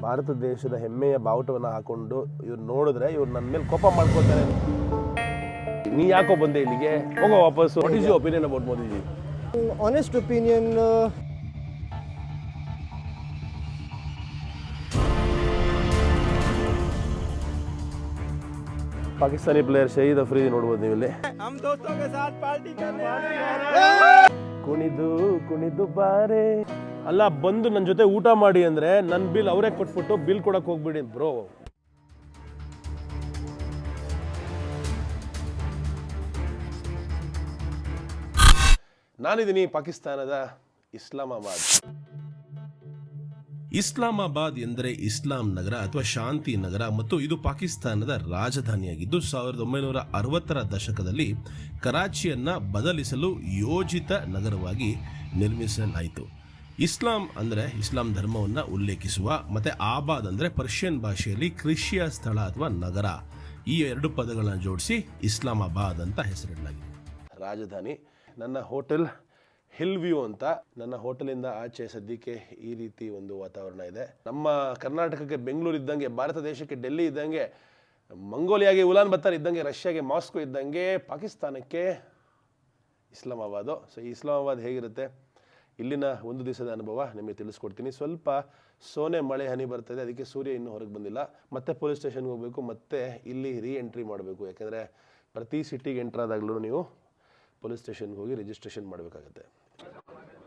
ಭಾರತ ದೇಶದ ಹೆಮ್ಮೆಯ ಬಾವುಟವನ್ನು ಹಾಕೊಂಡು ಇವ್ರು ನೋಡಿದ್ರೆ ಇವ್ರು ನನ್ನ ಮೇಲೆ ಕೋಪ ಮಾಡ್ಕೋತಾರೆ. ನೀ ಯಾಕೋ ಬಂದೆ ಇಲ್ಲಿಗೆ? ಹೋಗೋ ವಾಪಸ್. What is your opinion about Modiji? Honest opinion, Pakistani player Shahid Afridi ನೋಡ್ಬೋದು ನೀವು ಇಲ್ಲಿ. ಕುಣಿದು ಕುಣಿದು ಬಾರೆ ಅಲ್ಲ, ಬಂದು ನನ್ನ ಜೊತೆ ಊಟ ಮಾಡಿ ಅಂದ್ರೆ ನನ್ನ ಬಿಲ್ ಅವರೇ ಕೊಟ್ಬಿಟ್ಟು ಬಿಲ್ ಕೊಡಕ್ ಹೋಗ್ಬಿಡಿ ಬ್ರೋ. ನಾನಿದ್ದೀನಿ ಪಾಕಿಸ್ತಾನದ ಇಸ್ಲಾಮಾಬಾದ್. ಇಸ್ಲಾಮಾಬಾದ್ ಎಂದರೆ ಇಸ್ಲಾಂ ನಗರ ಅಥವಾ ಶಾಂತಿ ನಗರ ಮತ್ತು ಇದು ಪಾಕಿಸ್ತಾನದ ರಾಜಧಾನಿಯಾಗಿದ್ದು 1960ರ ದಶಕದಲ್ಲಿ ಕರಾಚಿಯನ್ನು ಬದಲಿಸಲು ಯೋಜಿತ ನಗರವಾಗಿ ನಿರ್ಮಿಸಲಾಯಿತು. ಇಸ್ಲಾಂ ಅಂದರೆ ಇಸ್ಲಾಂ ಧರ್ಮವನ್ನು ಉಲ್ಲೇಖಿಸುವ ಮತ್ತು ಆಬಾದ್ ಅಂದರೆ ಪರ್ಷಿಯನ್ ಭಾಷೆಯಲ್ಲಿ ಕೃಷಿಯ ಸ್ಥಳ ಅಥವಾ ನಗರ, ಈ ಎರಡು ಪದಗಳನ್ನು ಜೋಡಿಸಿ ಇಸ್ಲಾಮಾಬಾದ್ ಅಂತ ಹೆಸರಿಡಲಾಗಿದೆ. ರಾಜಧಾನಿ. ನನ್ನ ಹೋಟೆಲ್ ಹಿಲ್ ವ್ಯೂ ಅಂತ. ನನ್ನ ಹೋಟೆಲಿಂದ ಆಚೆ ಸದ್ಯಕ್ಕೆ ಈ ರೀತಿ ಒಂದು ವಾತಾವರಣ ಇದೆ. ನಮ್ಮ ಕರ್ನಾಟಕಕ್ಕೆ ಬೆಂಗಳೂರು ಇದ್ದಂಗೆ, ಭಾರತ ದೇಶಕ್ಕೆ ಡೆಲ್ಲಿ ಇದ್ದಂಗೆ, ಮಂಗೋಲಿಯಾಗೆ ಉಲಾನ್ ಬತ್ತಾರ್ ಇದ್ದಂಗೆ, ರಷ್ಯಾಗೆ ಮಾಸ್ಕೋ ಇದ್ದಂಗೆ, ಪಾಕಿಸ್ತಾನಕ್ಕೆ ಇಸ್ಲಾಮಾಬಾದು. ಸೊ ಈ ಇಸ್ಲಾಮಾಬಾದ್ ಹೇಗಿರುತ್ತೆ, ಇಲ್ಲಿನ ಒಂದು ದಿವಸದ ಅನುಭವ ನಿಮಗೆ ತಿಳಿಸ್ಕೊಡ್ತೀನಿ. ಸ್ವಲ್ಪ ಸೋನೆ ಮಳೆ ಹನಿ ಬರ್ತದೆ, ಅದಕ್ಕೆ ಸೂರ್ಯ ಇನ್ನೂ ಹೊರಗೆ ಬಂದಿಲ್ಲ. ಮತ್ತೆ ಪೊಲೀಸ್ ಸ್ಟೇಷನ್ಗೆ ಹೋಗಬೇಕು, ಮತ್ತೆ ಇಲ್ಲಿ ಎಂಟ್ರಿ ಮಾಡಬೇಕು. ಯಾಕೆಂದರೆ ಪ್ರತಿ ಸಿಟಿಗೆ ಎಂಟ್ರ್ ಆದಾಗಲೂ ನೀವು ಪೊಲೀಸ್ ಸ್ಟೇಷನ್ಗೆ ಹೋಗಿ ರಿಜಿಸ್ಟ್ರೇಷನ್ ಮಾಡಬೇಕಾಗತ್ತೆ.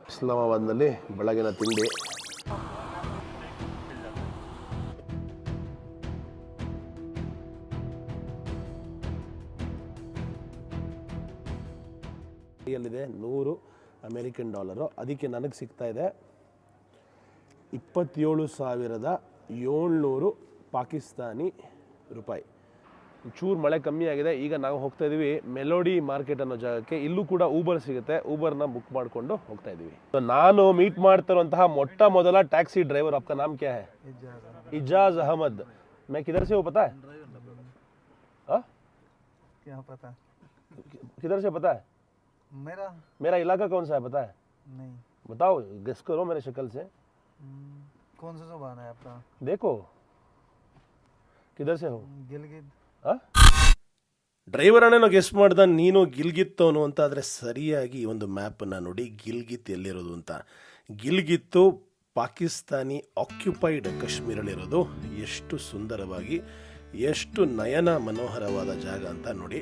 ಇಸ್ಲಾಮಾಬಾದ್ನಲ್ಲಿ ಬೆಳಗಿನ ತಿಂಡಿ ಅಲ್ಲಿದೆ $100 ಅಮೇರಿಕನ್. ಅದಕ್ಕೆ ನನಗೆ ಸಿಗ್ತಾ ಇದೆ 27,700 ಪಾಕಿಸ್ತಾನಿ ರೂಪಾಯಿ. ಚೂರು ಮಳೆ ಕಮ್ಮಿ ಆಗಿದೆ. ಈಗ ನಾವು ಹೋಗ್ತಾ ಇದ್ದೀವಿ ಮೆಲೋಡಿ ಮಾರ್ಕೆಟ್ ಅನ್ನೋ ಜಾಗಕ್ಕೆ. ಇಲ್ಲೂ ಕೂಡ ಊಬರ್ ಸಿಗುತ್ತೆ. ಊಬರ್ನ ಬುಕ್ ಮಾಡಿಕೊಂಡು ಹೋಗ್ತಾ ಇದ್ದೀವಿ. ನಾನು ಮೀಟ್ ಮಾಡ್ತಿರುವಂತಹ ಮೊಟ್ಟ ಮೊದಲ ಟ್ಯಾಕ್ಸಿ ಡ್ರೈವರ್. आपका नाम क्या है? इजाज अहमद. मैं किधर से हूँ पता है? क्या पता? किधर से पता है? मेरा इलाका कौन सा है पता है? नहीं. बताओ, गेस करो मेरे शक्ल से. कौन सा जुबान है आपका? देखो किधर से हो. गिलगित. ಡ್ರೈವರ್ ಅಣ್ಣನೋ ಗೆಸ್ ಮಾಡ್ದ, ನೀನು ಗಿಲ್ಗಿತ್ತವನು ಅಂತ. ಆದರೆ ಸರಿಯಾಗಿ ಈ ಒಂದು ಮ್ಯಾಪನ್ನು ನೋಡಿ ಗಿಲ್ಗಿತ್ ಎಲ್ಲಿರೋದು ಅಂತ. ಗಿಲ್ಗಿತ್ತು ಪಾಕಿಸ್ತಾನಿ ಆಕ್ಯುಪೈಡ್ ಕಾಶ್ಮೀರಲ್ಲಿರೋದು. ಎಷ್ಟು ಸುಂದರವಾಗಿ, ಎಷ್ಟು ನಯನ ಮನೋಹರವಾದ ಜಾಗ ಅಂತ ನೋಡಿ.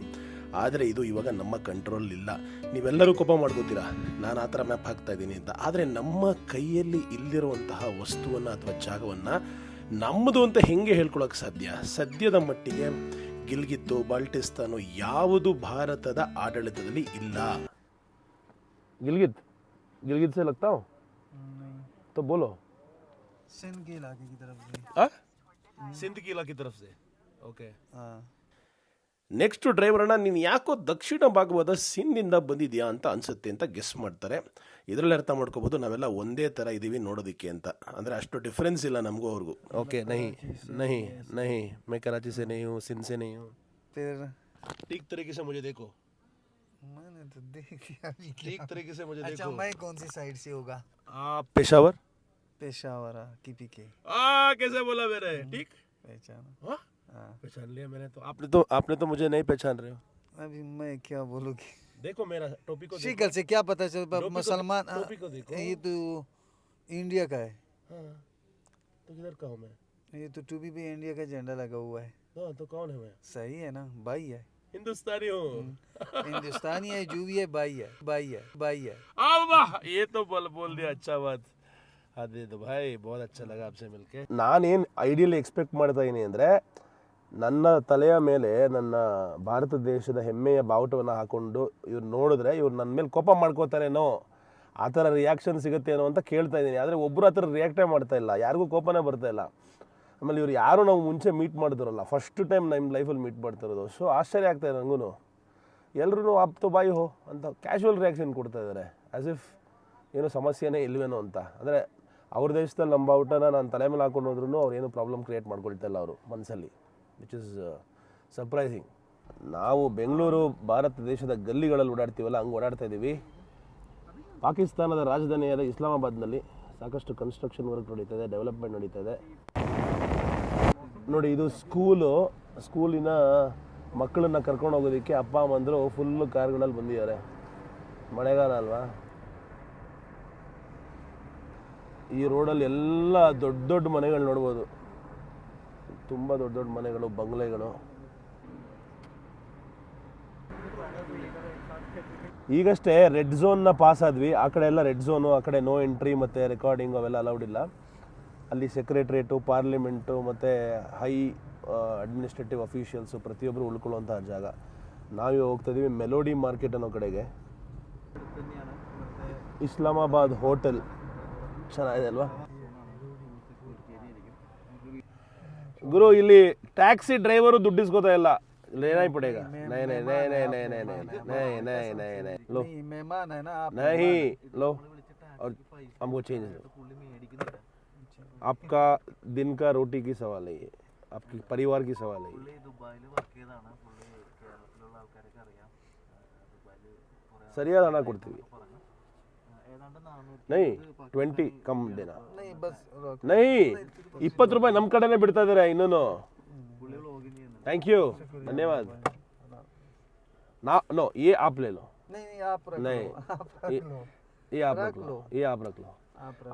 ಆದರೆ ಇದು ಇವಾಗ ನಮ್ಮ ಕಂಟ್ರೋಲ್ ಇಲ್ಲ. ನೀವೆಲ್ಲರೂ ಕೋಪ ಮಾಡ್ಕೋತೀರಾ ನಾನು ಆ ಥರ ಮ್ಯಾಪ್ ಹಾಕ್ತಾ ಇದ್ದೀನಿ ಅಂತ. ಆದರೆ ನಮ್ಮ ಕೈಯಲ್ಲಿ ಇಲ್ಲಿರುವಂತಹ ವಸ್ತುವನ್ನು ಅಥವಾ ಜಾಗವನ್ನು ನಮ್ಮದು ಅಂತ ಹೆಂಗೆ ಹೇಳ್ಕೊಳಕ್ಕೆ ಸಾಧ್ಯ? ಸದ್ಯದ ಮಟ್ಟಿಗೆ ಗಿಲ್ಗಿತ್ತು, ಬಾಲ್ಟಿಸ್ತಾನು ಯಾವುದು ಭಾರತದ ಆಡಳಿತದಲ್ಲಿ ಇಲ್ಲ. गिलगित से लगता हो तो बोलो. सिंध के इलाके की तरफ से. ಸಿಂಧ್ ಕಿ ಇಲಾಖೆ तरफ से. ಓಕೆ. हाँ. ನೆಕ್ಸ್ಟ್ ಡ್ರೈವರನ್ನ ನೀನು ಯಾಕೋ ದಕ್ಷಿಣ ಭಾಗವಾದ ಸಿಂಧಿಂದ ಬಂದಿದ್ಯಾ ಅಂತ ಅನ್ಸುತ್ತೆ ಅಂತ ಗೆಸ್ ಮಾಡ್ತಾರೆ. ಇದರಲ್ಲಿ ಅರ್ಥ ಮಾಡ್ಕೋಬಹುದು ನಾವೆಲ್ಲ ಒಂದೇ ಥರ ಇದ್ದೀವಿ ನೋಡೋದಕ್ಕೆ ಅಂತ. ಅಂದರೆ ಅಷ್ಟು ಡಿಫ್ರೆನ್ಸ್ ಇಲ್ಲ ನಮಗೂ ಅವ್ರಿಗೂ. ओके नहीं नहीं नहीं, मैं कराची से नहीं हूँ, सिंध से नहीं हूँ. फिर ठीक तरीके से मुझे देखो. मैंने तो देख लिया. ठीक तरीके से मुझे अच्छा, देखो. मैं कौन सी साइड से होगा? आप पेशावर. पेशावर की पीके. कैसे बोला मैंने? ठीक पहचाना. हाँ? हाँ. पहचान लिया मैंने तो. आपने तो मुझे नहीं पहचान रहे हो. अभी मैं क्या बोलूँगी? देखो मेरा टोपी को देखो. शिकल से क्या पता चल टोपी को- मुसलमान. टोपी को देखो. ये तो इंडिया का है. हाँ, तो किधर का हूँ मैं? ये तो टूबी पे इंडिया का झंडा लगा हुआ है. हाँ, तो कौन है मैं? सही है ना? भाई है. हिंदुस्तानी हूँ. हिंदुस्तानी है, जो भी है भाई है. भाई है. भाई है. वाह, ये तो बोल दिया. अच्छा बात. अरे तो भाई बहुत अच्छा लगा आपसे मिलके. ನಾನೇನು ಐಡಿಯಲಿ ಎಕ್ಸ್ಪೆಕ್ಟ್ ಮಾಡ್ತಾ ಇದ್ದೀನಿ ಅಂದರೆ, ನನ್ನ ತಲೆಯ ಮೇಲೆ ನನ್ನ ಭಾರತ ದೇಶದ ಹೆಮ್ಮೆಯ ಬಾವುಟವನ್ನು ಹಾಕೊಂಡು ಇವ್ರು ನೋಡಿದ್ರೆ ಇವ್ರು ನನ್ನ ಮೇಲೆ ಕೋಪ ಮಾಡ್ಕೋತಾರೇನೋ, ಆ ಥರ ರಿಯಾಕ್ಷನ್ ಸಿಗುತ್ತೇನೋ ಅಂತ ಕೇಳ್ತಾ ಇದ್ದೀನಿ. ಆದರೆ ಒಬ್ಬರು ಆ ಥರ ರಿಯಾಕ್ಟೇ ಮಾಡ್ತಾ ಇಲ್ಲ, ಯಾರಿಗೂ ಕೋಪನೇ ಬರ್ತಾ ಇಲ್ಲ. ಆಮೇಲೆ ಇವ್ರು ಯಾರು ನಾವು ಮುಂಚೆ ಮೀಟ್ ಮಾಡಿದ್ರಲ್ಲ, ಫಸ್ಟ್ ಟೈಮ್ ನಮ್ಮ ಲೈಫಲ್ಲಿ ಮೀಟ್ ಮಾಡ್ತಿರೋದು. ಸೊ ಆಶ್ಚರ್ಯ ಆಗ್ತಾಯಿದೆ ನನಗೂ. ಎಲ್ಲರೂ ಆಪ್ ತೋ ಬಾಯಿ ಹೋ ಅಂತ ಕ್ಯಾಶುವಲ್ ರಿಯಾಕ್ಷನ್ ಕೊಡ್ತಾ ಇದ್ದಾರೆ, ಆ್ಯಸ್ ಇಫ್ ಏನೋ ಸಮಸ್ಯೆನೇ ಇಲ್ವೇನೋ ಅಂತ. ಅಂದರೆ ಅವ್ರ ದೇಶದಲ್ಲಿ ನಮ್ಮ ಬಾವುಟನ ನಾನು ತಲೆ ಮೇಲೆ ಹಾಕೊಂಡು ಹೋದ್ರೂ ಅವ್ರು ಏನೂ ಪ್ರಾಬ್ಲಮ್ ಕ್ರಿಯೇಟ್ ಮಾಡ್ಕೊಳ್ತಾ ಇಲ್ಲ ಅವರು ಮನಸ್ಸಲ್ಲಿ, ವಿಚ್ ಇಸ್ ಸರ್ಪ್ರೈಸಿಂಗ್. ನಾವು ಬೆಂಗಳೂರು ಭಾರತ ದೇಶದ ಗಲ್ಲಿಗಳಲ್ಲಿ ಓಡಾಡ್ತೀವಲ್ಲ, ಹಂಗೆ ಓಡಾಡ್ತಾ ಇದ್ದೀವಿ. ಪಾಕಿಸ್ತಾನದ ರಾಜಧಾನಿಯಾದ ಇಸ್ಲಾಮಾಬಾದ್ನಲ್ಲಿ ಸಾಕಷ್ಟು ಕನ್ಸ್ಟ್ರಕ್ಷನ್ ವರ್ಕ್ ನಡೀತಾ ಇದೆ, ಡೆವಲಪ್ಮೆಂಟ್ ನಡೀತಾ ಇದೆ. ನೋಡಿ ಇದು ಸ್ಕೂಲಿನ ಮಕ್ಕಳನ್ನ ಕರ್ಕೊಂಡು ಹೋಗೋದಕ್ಕೆ ಅಪ್ಪ ಅಮ್ಮಂದರು ಫುಲ್ಲು ಕಾರ್ಗಳಲ್ಲಿ ಬಂದಿದ್ದಾರೆ. ಮಳೆಗಾಲ ಅಲ್ವಾ. ಈ ರೋಡಲ್ಲಿ ಎಲ್ಲ ದೊಡ್ಡ ದೊಡ್ಡ ಮನೆಗಳು ನೋಡ್ಬೋದು, ತುಂಬ ದೊಡ್ಡ ದೊಡ್ಡ ಮನೆಗಳು, ಬಂಗ್ಲೆಗಳು. ಈಗಷ್ಟೇ ರೆಡ್ ಝೋನ್ನ ಪಾಸ್ ಆದ್ವಿ. ಆ ಕಡೆ ಎಲ್ಲ ರೆಡ್ ಝೋನು, ಆ ಕಡೆ ನೋ ಎಂಟ್ರಿ ಮತ್ತು ರೆಕಾರ್ಡಿಂಗ್ ಅವೆಲ್ಲ ಅಲೌಡ್ ಇಲ್ಲ. ಅಲ್ಲಿ ಸೆಕ್ರೆಟ್ರಿಯೇಟು, ಪಾರ್ಲಿಮೆಂಟು ಮತ್ತು ಹೈ ಅಡ್ಮಿನಿಸ್ಟ್ರೇಟಿವ್ ಅಫಿಷಿಯಲ್ಸು ಪ್ರತಿಯೊಬ್ಬರು ಉಳ್ಕೊಳ್ಳುವಂಥ ಜಾಗ. ನಾವೇ ಹೋಗ್ತಾಯಿದ್ದೀವಿ ಮೆಲೋಡಿ ಮಾರ್ಕೆಟ್ ಅನ್ನೋ ಕಡೆಗೆ. ಇಸ್ಲಾಮಾಬಾದ್ ಹೋಟೆಲ್ ಚೆನ್ನಾಗಿದೆ ಅಲ್ವಾ ಗುರು. ಇಲ್ಲಿ ಟ್ಯಾಕ್ಸಿ ಡ್ರೈವರು ದುಡ್ಡು ಇಸ್ಕೋತಾ ಇಲ್ಲ. लेना ही पड़ेगा. नहीं नहीं नहीं नहीं नहीं नहीं नहीं नहीं नहीं नहीं लो मेहमान है ना आप, नहीं लो और हमको चेंज दो. आपका दिन का रोटी की सवाल है, ये आपकी परिवार की सवाल है. ಸರಿಯಾದ ಹಣ ಕೊಡ್ತೀವಿ. नहीं 20 कम देना. नहीं बस नहीं 20 ರೂಪಾಯಿ ನಮ್ಮ ಕಡೆನೇ ಬಿಡ್ತಾ ಇದ್ದಾರೆ ಇನ್ನೂ. थैंक यू, धन्यवाद. ना नो ये आप ले लो. नहीं आप रख नहीं लो, आप रख लो, ये आप रख लो, ये आप रख लो. आप रख लो.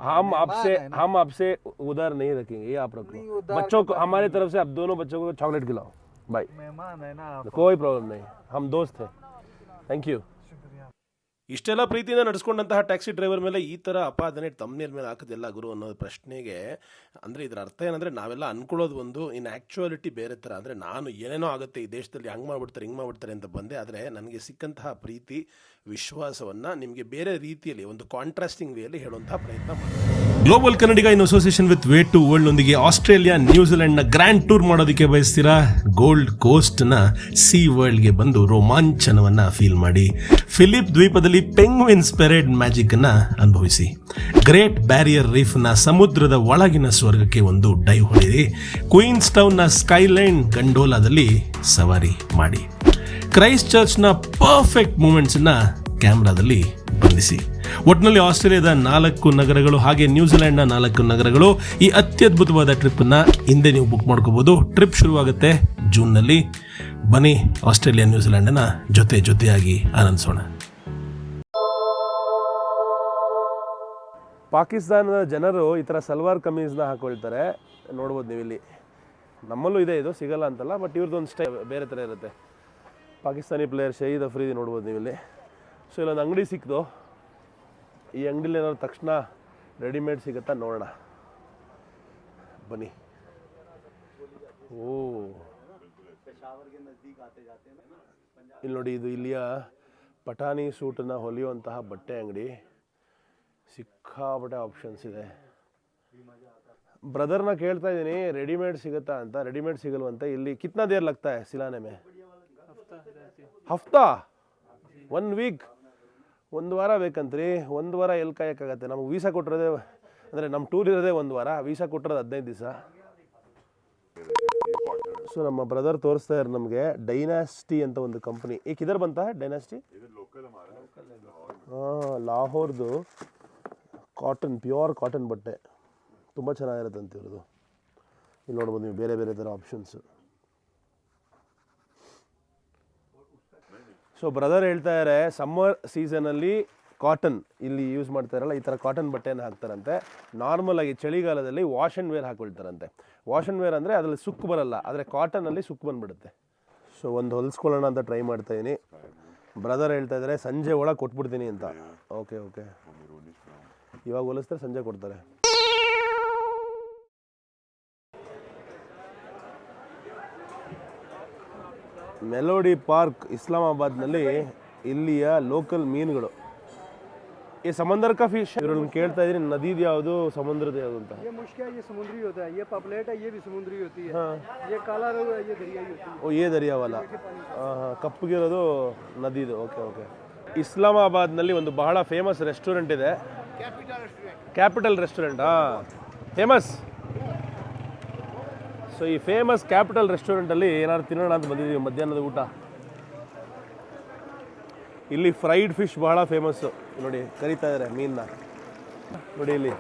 हम आपसे उधर नहीं रखेंगे, ये आप रख नहीं, लो. उधार बच्चों को हमारी तरफ से आप दोनों बच्चों को चॉकलेट खिलाओ. बाय. मेहमान है ना आप. कोई प्रॉब्लम नहीं, हम दोस्त हैं. Thank you. ಇಷ್ಟೆಲ್ಲ ಪ್ರೀತಿಯಿಂದ ನಡೆಸ್ಕೊಂಡಂತಹ ಟ್ಯಾಕ್ಸಿ ಡ್ರೈವರ್ ಮೇಲೆ ಈ ಥರ ಅಪಾದನೆ ತಮ್ಮನೇರ ಮೇಲೆ ಹಾಕೋದಿಲ್ಲ ಗುರು ಅನ್ನೋ ಪ್ರಶ್ನೆಗೆ ಅಂದರೆ ಇದರ ಅರ್ಥ ಏನಂದರೆ ನಾವೆಲ್ಲ ಅನ್ಕೊಳ್ಳೋದು ಒಂದು, ಇನ್ ಆ್ಯಕ್ಚುಯಾಲಿಟಿ ಬೇರೆ ಥರ. ಅಂದರೆ ನಾನು ಏನೇನೋ ಆಗುತ್ತೆ ಈ ದೇಶದಲ್ಲಿ, ಹಂಗೆ ಮಾಡ್ಬಿಡ್ತಾರೆ ಹಿಂಗೆ ಮಾಡ್ಬಿಡ್ತಾರೆ ಅಂತ ಬಂದೆ. ಆದರೆ ನನಗೆ ಸಿಕ್ಕಂತಹ ಪ್ರೀತಿ ವಿಶ್ವಾಸವನ್ನು ನಿಮಗೆ ಬೇರೆ ರೀತಿಯಲ್ಲಿ ಒಂದು ಕಾಂಟ್ರಾಸ್ಟಿಂಗ್ ವೇಯಲ್ಲಿ ಹೇಳುವಂತಹ ಪ್ರಯತ್ನ ಮಾಡ್ತೀನಿ. Global Kannadiga in association with way to ವರ್ಲ್ಡ್ನೊಂದಿಗೆ ಆಸ್ಟ್ರೇಲಿಯಾ, ನ್ಯೂಜಿಲೆಂಡ್ನ ಗ್ರ್ಯಾಂಡ್ ಟೂರ್ ಮಾಡೋದಕ್ಕೆ ಬಯಸ್ತೀರಾ? ಗೋಲ್ಡ್ ಕೋಸ್ಟ್ನ ಸೀ ವರ್ಲ್ಡ್ಗೆ ಬಂದು ರೋಮಾಂಚನವನ್ನು ಫೀಲ್ ಮಾಡಿ. ಫಿಲಿಪ್ ದ್ವೀಪದಲ್ಲಿ ಪೆಂಗ್ವಿನ್ಸ್ ಪೆರೇಡ್ ಮ್ಯಾಜಿಕ್ ಅನ್ನ ಅನುಭವಿಸಿ. ಗ್ರೇಟ್ ಬ್ಯಾರಿಯರ್ ರೀಫ್ನ ಸಮುದ್ರದ ಒಳಗಿನ ಸ್ವರ್ಗಕ್ಕೆ ಒಂದು ಡೈವ್ ಹೊಡೆಯಿರಿ. ಕ್ವೀನ್ಸ್ ಟೌನ್ನ ಸ್ಕೈಲೈನ್ ಗಂಡೋಲಾದಲ್ಲಿ ಸವಾರಿ ಮಾಡಿ. ಕ್ರೈಸ್ಟ್ ಚರ್ಚ್ನ ಪರ್ಫೆಕ್ಟ್ ಮೂಮೆಂಟ್ಸನ್ನ ಕ್ಯಾಮ್ರಾದಲ್ಲಿ ಬಂಧಿಸಿ. ಒಟ್ಟಿನಲ್ಲಿ ಆಸ್ಟ್ರೇಲಿಯಾದ 4 ನಗರಗಳು ಹಾಗೆ ನ್ಯೂಜಿಲೆಂಡ್ನ 4 ನಗರಗಳು, ಈ ಅತ್ಯದ್ಭುತವಾದ ಟ್ರಿಪ್ಪನ್ನು ಹಿಂದೆ ನೀವು ಬುಕ್ ಮಾಡ್ಕೋಬೋದು. ಟ್ರಿಪ್ ಶುರುವಾಗುತ್ತೆ ಜೂನ್ನಲ್ಲಿ. ಬನ್ನಿ ಆಸ್ಟ್ರೇಲಿಯಾ ನ್ಯೂಜಿಲೆಂಡನ್ನ ಜೊತೆಯಾಗಿ ಆನಂದಿಸೋಣ. ಪಾಕಿಸ್ತಾನದ ಜನರು ಈ ಥರ ಸಲ್ವಾರ್ ಕಮೀಸ್ನ ಹಾಕೊಳ್ತಾರೆ, ನೋಡ್ಬೋದು ನೀವು ಇಲ್ಲಿ. ನಮ್ಮಲ್ಲೂ ಇದೆ, ಇದು ಸಿಗಲ್ಲ ಅಂತಲ್ಲ, ಬಟ್ ಇವ್ರದ್ದೊಂದು ಸ್ಟೈಲ್ ಬೇರೆ ಥರ ಇರುತ್ತೆ. ಪಾಕಿಸ್ತಾನಿ ಪ್ಲೇಯರ್ ಶಹೀದ್ ಅಫ್ರೀದಿ ನೋಡ್ಬೋದು ನೀವು ಇಲ್ಲಿ. ಸೊ ಇಲ್ಲೊಂದು ಅಂಗಡಿ ಸಿಕ್ತು. ಈ ಅಂಗಡಿಲಿ ಏನಾದ್ರು ತಕ್ಷಣ ರೆಡಿಮೇಡ್ ಸಿಗುತ್ತಾ ನೋಡೋಣ, ಬನ್ನಿ. ಓ ಇಲ್ಲಿ ನೋಡಿ, ಇದು ಇಲ್ಲಿಯ ಪಠಾಣಿ ಸೂಟನ್ನು ಹೊಲಿಯುವಂತಹ ಬಟ್ಟೆ ಅಂಗಡಿ. ಸಿಕ್ಕಾಪಟ್ಟೆ ಆಪ್ಷನ್ಸ್ ಇದೆ. ಬ್ರದರ್ನ ಕೇಳ್ತಾ ಇದ್ದೀನಿ ರೆಡಿಮೇಡ್ ಸಿಗುತ್ತಾ ಅಂತ. ರೆಡಿಮೇಡ್ ಸಿಗಲ್ವಂತೆ. ಇಲ್ಲಿ ಕಿತ್ನಾ ದೇರ್ ಲಗ್ತಾ ಹೈ ಸಿಲಾನೆ ಮೇ? ಹಫ್ತಾ 1 ವೀಕ್, 1 ವಾರ ಬೇಕಂತ್ರಿ. 1 ವಾರ ಎಲ್ಲಿ ಕಾಯೋಕ್ಕಾಗತ್ತೆ? ನಮ್ಗೆ ವೀಸಾ ಕೊಟ್ಟಿರೋದೇ, ಅಂದರೆ ನಮ್ಮ ಟೂರ್ ಇರೋದೇ 1 ವಾರ, ವೀಸಾ ಕೊಟ್ಟಿರೋದು 15 ದಿವಸ. ಸೊ ನಮ್ಮ ಬ್ರದರ್ ತೋರಿಸ್ತಾ ಇದ್ದಾರೆ ನಮಗೆ ಡೈನಾಸ್ಟಿ ಅಂತ ಒಂದು ಕಂಪ್ನಿ. ಈಗ ಇದರ್ ಬಂತ ಡೈನಾಸ್ಟಿ? ಹಾಂ, ಲಾಹೋರ್ದು ಕಾಟನ್, ಪ್ಯೂರ್ ಕಾಟನ್ ಬಟ್ಟೆ ತುಂಬ ಚೆನ್ನಾಗಿರುತ್ತೆ ಅಂತ ಇರೋದು. ಇಲ್ಲಿ ನೋಡ್ಬೋದು ನೀವು ಬೇರೆ ಬೇರೆ ಥರ ಆಪ್ಷನ್ಸು. ಸೊ ಬ್ರದರ್ ಹೇಳ್ತಾ ಇದ್ದಾರೆ ಸಮ್ಮರ್ ಸೀಸನಲ್ಲಿ ಕಾಟನ್ ಇಲ್ಲಿ ಯೂಸ್ ಮಾಡ್ತಾರಲ್ಲ, ಈ ಥರ ಕಾಟನ್ ಬಟ್ಟೆಯನ್ನು ಹಾಕ್ತಾರಂತೆ. ನಾರ್ಮಲಾಗಿ ಚಳಿಗಾಲದಲ್ಲಿ ವಾಶ್ ಆ್ಯಂಡ್ ವೇರ್ ಹಾಕೊಳ್ತಾರಂತೆ. ವಾಶ್ ಆ್ಯಂಡ್ ವೇರ್ ಅಂದರೆ ಅದರಲ್ಲಿ ಸುಕ್ಕು ಬರಲ್ಲ, ಆದರೆ ಕಾಟನಲ್ಲಿ ಸುಕ್ಕು ಬಂದುಬಿಡುತ್ತೆ. ಸೊ ಒಂದು ಹೊಲಿಸ್ಕೊಳ್ಳೋಣ ಅಂತ ಟ್ರೈ ಮಾಡ್ತಾಯಿದ್ದೀನಿ. ಬ್ರದರ್ ಹೇಳ್ತಾ ಇದ್ದಾರೆ ಸಂಜೆ ಒಳಗೆ ಕೊಟ್ಬಿಡ್ತೀನಿ ಅಂತ. ಓಕೆ ಓಕೆ, ಇವಾಗ ಹೊಲಿಸ್ತಾರೆ, ಸಂಜೆ ಕೊಡ್ತಾರೆ. ಮೆಲೋಡಿ ಪಾರ್ಕ್ ಇಸ್ಲಾಮಾಬಾದ್ನಲ್ಲಿ ಇಲ್ಲಿಯ ಲೋಕಲ್ ಮೀನುಗಳು. ಈ ಸಮುದ್ರ ಕಾ ಫಿಶ್. ಇವ್ರನ್ನ ಕೇಳ್ತಾ ಇದ್ದೀನಿ ನದಿದು ಯಾವುದು, ಸಮುದ್ರದ ಯಾವುದು ಅಂತ. ये मुश्किल है, ये समुद्री होता है, ये पापलेट है, ये भी समुद्री होती है. ये काला रोहू है, ये दरियाई होती है. ಓ, ಏ ದರಿಯಾವಲ್ಲ. ಹಾಂ, ಕಪ್ಪಗಿರೋದು ನದಿದು. Okay okay. ಇಸ್ಲಾಮಾಬಾದ್ನಲ್ಲಿ ಒಂದು ಬಹಳ ಫೇಮಸ್ ರೆಸ್ಟೋರೆಂಟ್ ಇದೆ, ಕ್ಯಾಪಿಟಲ್ ರೆಸ್ಟೋರೆಂಟ್. ಫೇಮಸ್. ಸೊ ಈ ಫೇಮಸ್ ಕ್ಯಾಪಿಟಲ್ ರೆಸ್ಟೋರೆಂಟಲ್ಲಿ ಏನಾದ್ರು ತಿನ್ನೋಣ ಅಂತ ಬಂದಿದ್ದೀವಿ ಮಧ್ಯಾಹ್ನದ ಊಟ. ಇಲ್ಲಿ ಫ್ರೈಡ್ ಫಿಶ್ ಬಹಳ ಫೇಮಸ್ಸು. ನೋಡಿ ಕರಿತಾ ಇದ್ದಾರೆ ಮೀನನ್ನ. ನೋಡಿ ಇಲ್ಲಿ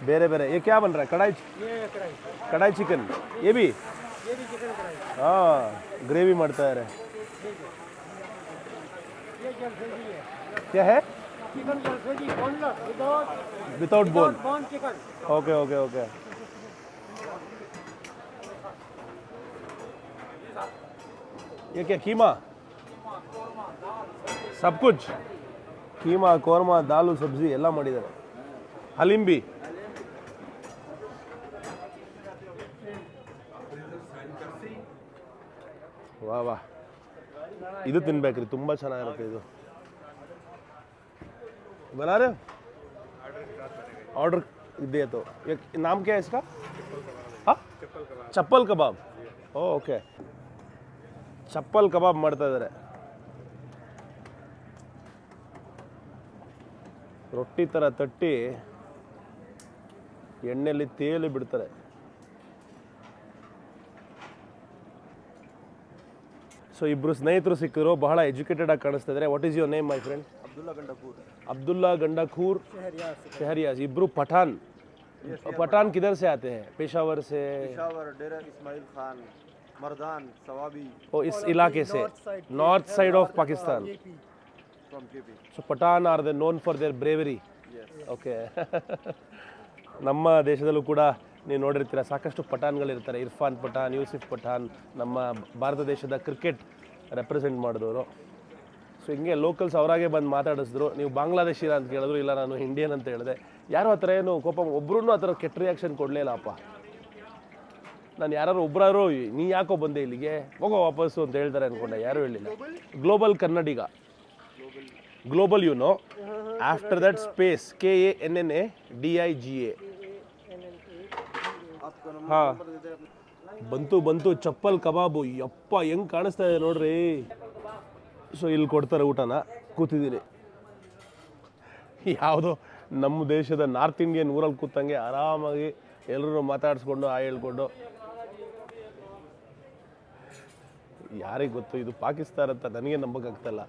ಬೇರೆ ಬೇರೆ ये क्या बन रहा है कढ़ाई ये कढ़ाई, कढ़ाई चिकन ये भी ये भी चिकन कढ़ाई, ಹಾಂ ಗ್ರೇವಿ ಮಾಡ್ತಾ ಇದ್ದಾರೆ ये जलसेजी है, क्या है चिकन जलसेजी boneless without without bone bone chicken. Okay okay okay ये क्या कीमा सब कुछ कीमा ಕೋರ್ಮಾ ದಾಲು ಸಬ್ಜಿ ಎಲ್ಲ ಮಾಡಿದ್ದಾರೆ ಹಲೀಮ್ ಬಿ ವಾ ವಾ ಇದು ತಿನ್ಬೇಕ್ರಿ ತುಂಬ ಚೆನ್ನಾಗಿರುತ್ತೆ ಇದು बना रहे हो ऑर्डर दिया तो ये नाम क्या है इसका हाँ चप्पल कबाब ओके चप्पल कबाब ಮಾಡ್ತಾ ಇದ್ದಾರೆ ರೊಟ್ಟಿ ಥರ ತಟ್ಟಿ ಎಣ್ಣೆಯಲ್ಲಿ ತೇಲಿ ಬಿಡ್ತಾರೆ ಸೊ ಇಬ್ಬರು ಸ್ನೇಹಿತರು ಸಿಕ್ಕಿದ್ರು ಬಹಳ ಎಜುಕೇಟೆಡ್ ಆಗಿ ಕಾಣಿಸ್ತಾ ಇದ್ದಾರೆ what is your name my friend Abdullah गंडाखूर शहरियाज इब्रू पठान पठान किधर से आते हैं पेशावर से पेशावर डेरा इस्माइल खान मर्दान सवाबी ओ इस इलाके से north side of Pakistan from KP so Pathan are they known for their bravery okay ನಮ್ಮ ದೇಶದಲ್ಲೂ ಕೂಡ ನೀವು ನೋಡಿರ್ತೀರ ಸಾಕಷ್ಟು ಪಠಾನ್ಗಳಿರ್ತಾರೆ ಇರ್ಫಾನ್ ಪಠಾನ್ ಯೂಸಿಫ್ ಪಠಾನ್ ನಮ್ಮ ಭಾರತ ದೇಶದ ಕ್ರಿಕೆಟ್ ರೆಪ್ರೆಸೆಂಟ್ ಮಾಡಿದವರು ಸೊ ಹಿಂಗೆ ಲೋಕಲ್ಸ್ ಅವರಾಗೆ ಬಂದು ಮಾತಾಡಿಸಿದ್ರು ನೀವು ಬಾಂಗ್ಲಾದೇಶಿರ ಅಂತ ಕೇಳಿದ್ರು ಇಲ್ಲ ನಾನು ಇಂಡಿಯನ್ ಅಂತ ಹೇಳಿದೆ ಯಾರು ಆ ಥರ ಏನು ಕೋಪ ಒಬ್ಬರೂ ಆ ಥರ ಕೆಟ್ಟ ರಿಯಾಕ್ಷನ್ ಕೊಡಲಿಲ್ಲಪ್ಪ ನಾನು ಯಾರು ಒಬ್ಬರಾದ್ರು ನೀ ಯಾಕೋ ಬಂದೆ ಇಲ್ಲಿಗೆ ಹೋಗೋ ವಾಪಸ್ಸು ಅಂತ ಹೇಳ್ತಾರೆ ಅಂದ್ಕೊಂಡೆ ಯಾರೂ ಹೇಳಿಲ್ಲ global Kannadiga global you know after that space KANNADIGA ಹಾಂ ಬಂತು ಚಪ್ಪಲ್ ಕಬಾಬು ಯಪ್ಪ ಹೆಂಗೆ ಕಾಣಿಸ್ತಾ ಇದೆ ನೋಡ್ರಿ ಸೊ ಇಲ್ಲಿ ಕೊಡ್ತಾರೆ ಊಟನ ಕೂತಿದ್ದೀನಿ ಯಾವುದೋ ನಮ್ಮ ದೇಶದ ನಾರ್ತ್ ಇಂಡಿಯನ್ ಊರಲ್ಲಿ ಕೂತಂಗೆ ಆರಾಮಾಗಿ ಎಲ್ಲರೂ ಮಾತಾಡಿಸ್ಕೊಂಡು ಹೇಳ್ಕೊಂಡು ಯಾರಿಗೆ ಗೊತ್ತು ಇದು ಪಾಕಿಸ್ತಾನ ಅಂತ ನನಗೆ ನಂಬಕ್ಕಾಗ್ತಾಯಿಲ್ಲ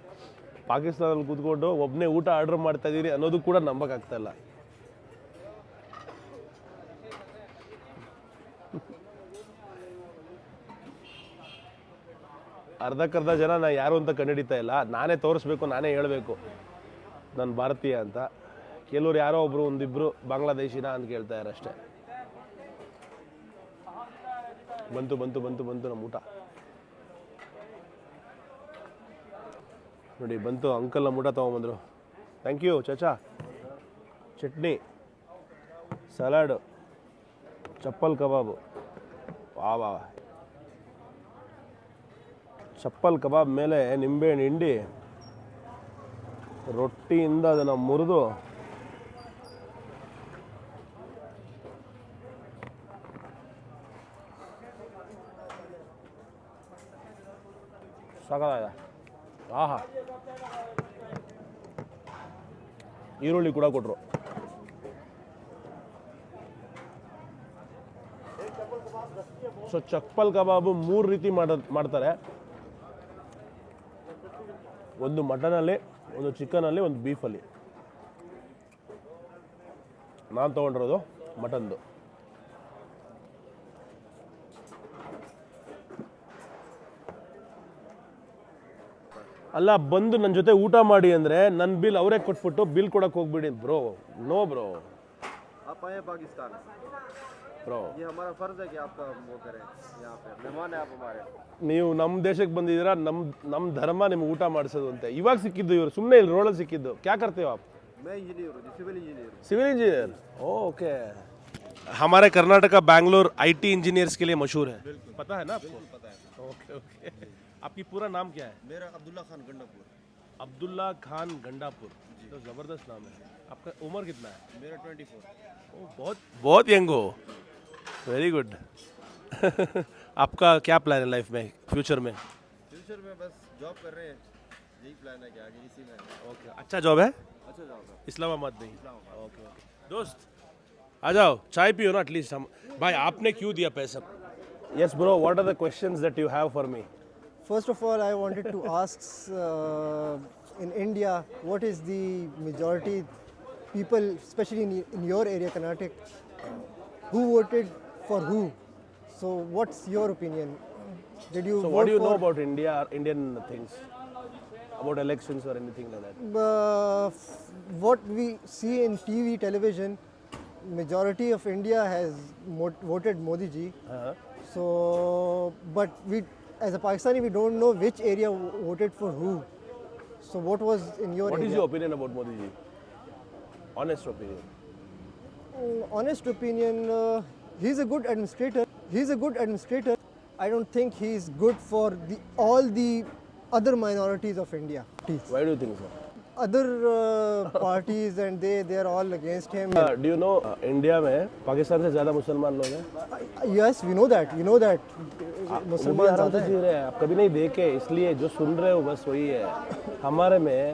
ಪಾಕಿಸ್ತಾನಲ್ಲಿ ಕೂತ್ಕೊಂಡು ಒಬ್ಬನೇ ಊಟ ಆರ್ಡ್ರ್ ಮಾಡ್ತಾ ಇದ್ದೀರಿ ಅನ್ನೋದು ಕೂಡ ನಂಬಕ್ಕಾಗ್ತಾಯಿಲ್ಲ ಅರ್ಧಕ್ಕರ್ಧ ಜನ ನಾ ಯಾರು ಅಂತ ಕಂಡುಹಿಡಿತಾ ಇಲ್ಲ ನಾನೇ ತೋರಿಸ್ಬೇಕು ನಾನೇ ಹೇಳಬೇಕು ನಾನು ಭಾರತೀಯ ಅಂತ ಕೆಲವ್ರು ಯಾರೋ ಒಬ್ರು ಒಂದಿಬ್ರು ಬಾಂಗ್ಲಾದೇಶಿನ ಅಂತ ಕೇಳ್ತಾ ಇದ್ದಾರೆ ಅಷ್ಟೇ ಬಂತು ನಮ್ಮ ಊಟ ನೋಡಿ ಬಂತು ಅಂಕಲ್ ನಮ್ಮ ಊಟ ತೊಗೊಂಬಂದರು thank you Chacha chutney salad ಚಪ್ಪಲ್ ಕಬಾಬು ವಾ ಚಪ್ಪಲ್ ಕಬಾಬ್ ಮೇಲೆ ನಿಂಬೆಹಣ್ಣು ಹಿಂಡಿ ರೊಟ್ಟಿಯಿಂದ ಅದನ್ನು ಮುರಿದು ಸಾಕಾಗ ಆಹಾ ಈರುಳ್ಳಿ ಕೂಡ ಕೊಟ್ಟರು ಸೊ ಚಪ್ಪಲ್ ಕಬಾಬು 3 ರೀತಿ ಮಾಡ್ತಾರೆ ಒಂದು ಮಟನಲ್ಲಿ ಒಂದು ಚಿಕನಲ್ಲಿ ಒಂದು ಬೀಫಲ್ಲಿ ನಾನು ತೊಗೊಂಡಿರೋದು ಮಟನ್ದು ಅಲ್ಲ ಬಂದು ನನ್ನ ಜೊತೆ ಊಟ ಮಾಡಿ ಅಂದರೆ ನನ್ನ ಬಿಲ್ ಅವರೇ ಕೊಟ್ಬಿಟ್ಟು ಬಿಲ್ ಕೊಡಕ್ಕೆ ಹೋಗ್ಬಿಡಿ ಬ್ರೋ ನೋ ಬ್ರೋ आप आए पाकिस्तान ಬ್ರೋ ये हमारा फर्ज है कि आपका वो करें यहाँ पे मेहमान है आप हमारे ನೀವು ನಮ್ಮ ದೇಶಕ್ಕೆ ಬಂದಿದ್ದೀರಾ ನಮ್ಮ ಧರ್ಮ ನಿಮ್ಗೆ ಊಟ ಮಾಡಿಸೋದು ಅಂತ ಇವಾಗ ಸಿಕ್ಕಿದ್ದು ಇವರು ಸುಮ್ಮನೆ ಇಲ್ಲಿ ರೋಡಲ್ಲಿ ಸಿಕ್ಕಿದ್ದು ಕ್ಯಾ ಕರ್ತೀವಿ आप मैं इंजीनियर हूँ civil engineer civil engineer okay हमारे कर्नाटका बैंगलोर IT इंजीनियर्स के लिए मशहूर है पता है ना आपको पता है ओके ओके आपकी पूरा नाम क्या है मेरा अब्दुल्ला खान गंडापुर अब्दुल्ला खान गंडापुर तो ज़बरदस्त नाम है आपका उम्र कितना है मेरा 24 ओ बहुत यंग हो वेरी गुड आपका क्या प्लान है लाइफ में फ्यूचर में फ्यूचर में बस जॉब कर रहे हैं यही प्लान है कि आगे इसी में ओके अच्छा जॉब है अच्छा जॉब है इस्लामाबाद में ओके ओके दोस्त आ जाओ चाय पियो ना एटलीस्ट हम भाई आपने क्यों दिया पैसा yes bro what are the questions that you have for me First of all, I wanted to ask in India, what is the majority people, especially in your area, Karnataka, who voted for who. So what's your opinion? Did you So vote what do you for, know about India or Indian things? About elections or anything like that? what we see in TV, television, majority of India has voted Modi ji. Uh-huh. So, but we, as a Pakistani, we don't know which area voted for who. So, what was in your What area? is your opinion about Modi ji? Honest opinion. Honest opinion, he's a good administrator. He's a good administrator. I don't think he's good for all the other minorities of India. Why do you think so? Other parties and they are all against him. Do you know India में पाकिस्तान से ज़्यादा मुसलमान लोग हैं? Yes, we know that. You know that. वो भी Muslims आराम से जी रहे हैं, आप कभी नहीं देखे, इसलिए जो सुन रहे हो बस वही है. हमारे में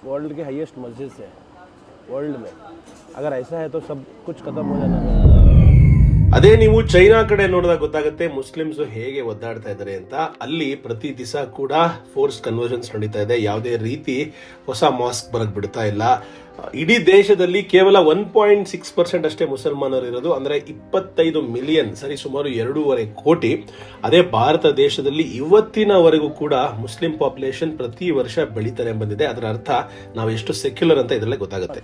वर्ल्ड के हाईएस्ट मस्जिद है वर्ल्ड में. अगर ऐसा है तो सब कुछ खत्म हो जाना है. ಅದೇ ನೀವು ಚೈನಾ ಕಡೆ ನೋಡಿದಾಗ ಗೊತ್ತಾಗುತ್ತೆ ಮುಸ್ಲಿಮ್ಸ್ ಹೇಗೆ ಒದ್ದಾಡ್ತಾ ಇದ್ದಾರೆ ಅಂತ. ಅಲ್ಲಿ ಪ್ರತಿ ದಿವಸ ಕೂಡ ಫೋರ್ಸ್ ಕನ್ವರ್ಷನ್ಸ್ ನಡೀತಾ ಇದೆ. ಯಾವುದೇ ರೀತಿ ಹೊಸ ಮಾಸ್ಕ್ ಬರಕ್ ಬಿಡ್ತಾ ಇಲ್ಲ. ಇಡೀ ದೇಶದಲ್ಲಿ ಕೇವಲ 1.6% ಅಷ್ಟೇ ಮುಸಲ್ಮಾನರು ಇರೋದು, ಅಂದ್ರೆ 25 ಮಿಲಿಯನ್, ಸರಿ ಸುಮಾರು 2.5 ಕೋಟಿ. ಅದೇ ಭಾರತ ದೇಶದಲ್ಲಿ ಇವತ್ತಿನವರೆಗೂ ಕೂಡ ಮುಸ್ಲಿಂ ಪಾಪ್ಯುಲೇಷನ್ ಪ್ರತಿ ವರ್ಷ ಬೆಳೀತಾನೆ ಬಂದಿದೆ. ಅದರ ಅರ್ಥ ನಾವು ಎಷ್ಟು ಸೆಕ್ಯುಲರ್ ಅಂತ ಇದರಲ್ಲೇ ಗೊತ್ತಾಗುತ್ತೆ.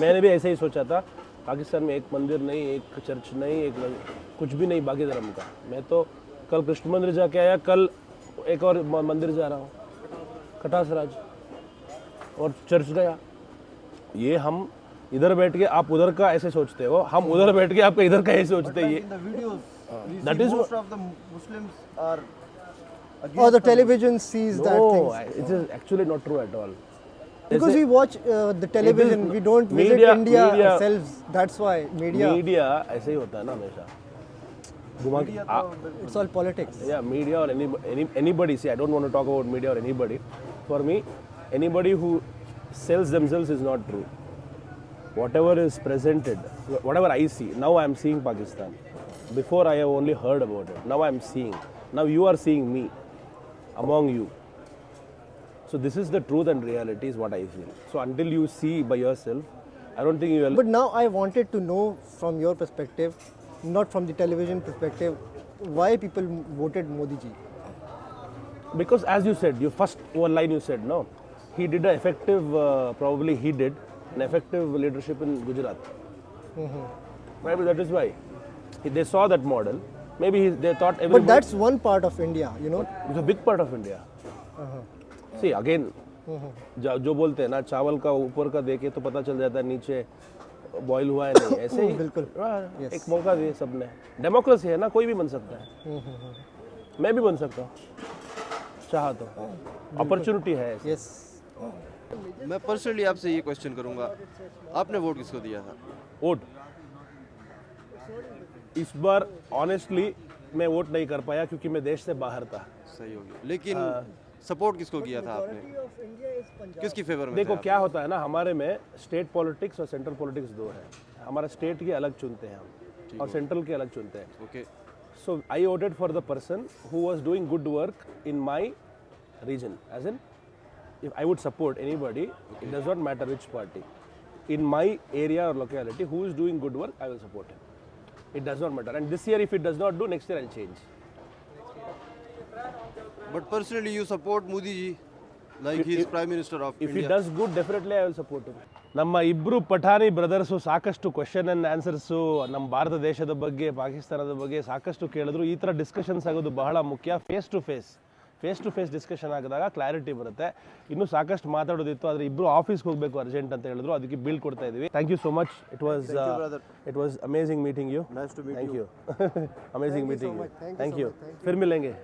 मैंने भी ऐसे ही सोचा था. पाकिस्तान में एक मंदिर नहीं, एक चर्च नहीं, कुछ भी नहीं बाकी धर्म का. मैं तो कल कृष्ण मंदिर जाके आया, कल एक और मंदिर जा रहा हूँ, कटासराज, और चर्च गया. ये हम इधर बैठ के आप उधर का ऐसे सोचते हो, हम उधर बैठ के आपका इधर का ऐसे सोचते हैं. In the videos, we That see is most of the Muslims are against Or the television sees that No, things. it is actually not true at all. Because we watch the television, we don't visit India ourselves. That's why media ऐसे ही होता है ना हमेशा. घुमा के it's all politics. yeah, media or anybody. See, I don't want to talk about media or anybody. For me, anybody who sells themselves is not true. Whatever is presented, whatever I see, now I am seeing Pakistan. Before I have only heard about it. Now I am seeing. Now you are seeing me among you. So this is the truth and reality is what I feel. So until you see by yourself, I don't think you will. But now I wanted to know from your perspective, not from the television perspective, why people voted Modi ji. Because as you said, your first one line you said, no, he did an effective, probably he did an effective leadership in Gujarat. Maybe that is why. They saw that model. Maybe they thought everybody. But that's one part of India, you know. It's a big part of India. See, again, जो बोलते हैं ना, चावल का ऊपर का देखे तो पता चल जाता है नीचे बॉईल हुआ है नहीं. ऐसे ही बिल्कुल. एक मौका दिए सबने. डेमोक्रेसी है ना, कोई भी बन सकता है. मैं भी बन सकता हूँ चाहा तो. अपॉर्चुनिटी है ऐसे. Yes. मैं पर्सनली आपसे ये क्वेश्चन करूंगा, आपने वोट किसको दिया था? वोट इस बार ऑनेस्टली मैं वोट नहीं कर पाया क्योंकि मैं देश से बाहर था. सही हो गया, लेकिन सपोर्ट किसको किया था आपने? किसकी फेवर में देखो थे क्या होता है ना, हमारे में स्टेट पॉलिटिक्स और सेंट्रल पॉलिटिक्स दो है. हमारा स्टेट के अलग चुनते हैं हम और सेंट्रल के अलग चुनते हैं. आप? Okay, So I voted for the person who was doing good work in my region. As in, if I would support anybody, it does not matter which party. In my area or locality, who is doing good work, I will support him. It does not matter. And this year, if it does not do, next year I'll change. But personally you support Modi ji like he is prime minister of If he India. does good, definitely I will support him. ನಮ್ಮ ಇಬ್ಬರು Pathani brothers ಸಾಕಷ್ಟು question and answers ನಮ್ಮ ಭಾರತ ದೇಶದ ಬಗ್ಗೆ, ಪಾಕಿಸ್ತಾನದ ಬಗ್ಗೆ ಸಾಕಷ್ಟು ಕೇಳಿದ್ರು. ಈ ಥರ ಡಿಸ್ಕಷನ್ಸ್ ಆಗೋದು ಬಹಳ ಮುಖ್ಯ. ಫೇಸ್ ಟು ಫೇಸ್ ಡಿಸ್ಕಷನ್ ಆಗಿದಾಗ ಕ್ಲಾರಿಟಿ ಬರುತ್ತೆ. ಇನ್ನೂ ಸಾಕಷ್ಟು ಮಾತಾಡೋದಿತ್ತು, ಆದರೆ ಇಬ್ಬರು ಆಫೀಸ್ಗೆ ಹೋಗಬೇಕು ಅರ್ಜೆಂಟ್ ಅಂತ ಹೇಳಿದ್ರು, ಅದಕ್ಕೆ ಬಿಲ್ ಕೊಡ್ತಾ ಇದ್ದೀವಿ. Thank you so much. It was amazing meeting you. Nice to meet thank you. You. Amazing meeting you. Thank you. ಫಿರ್ ಮಿಲೆಂಗೆ.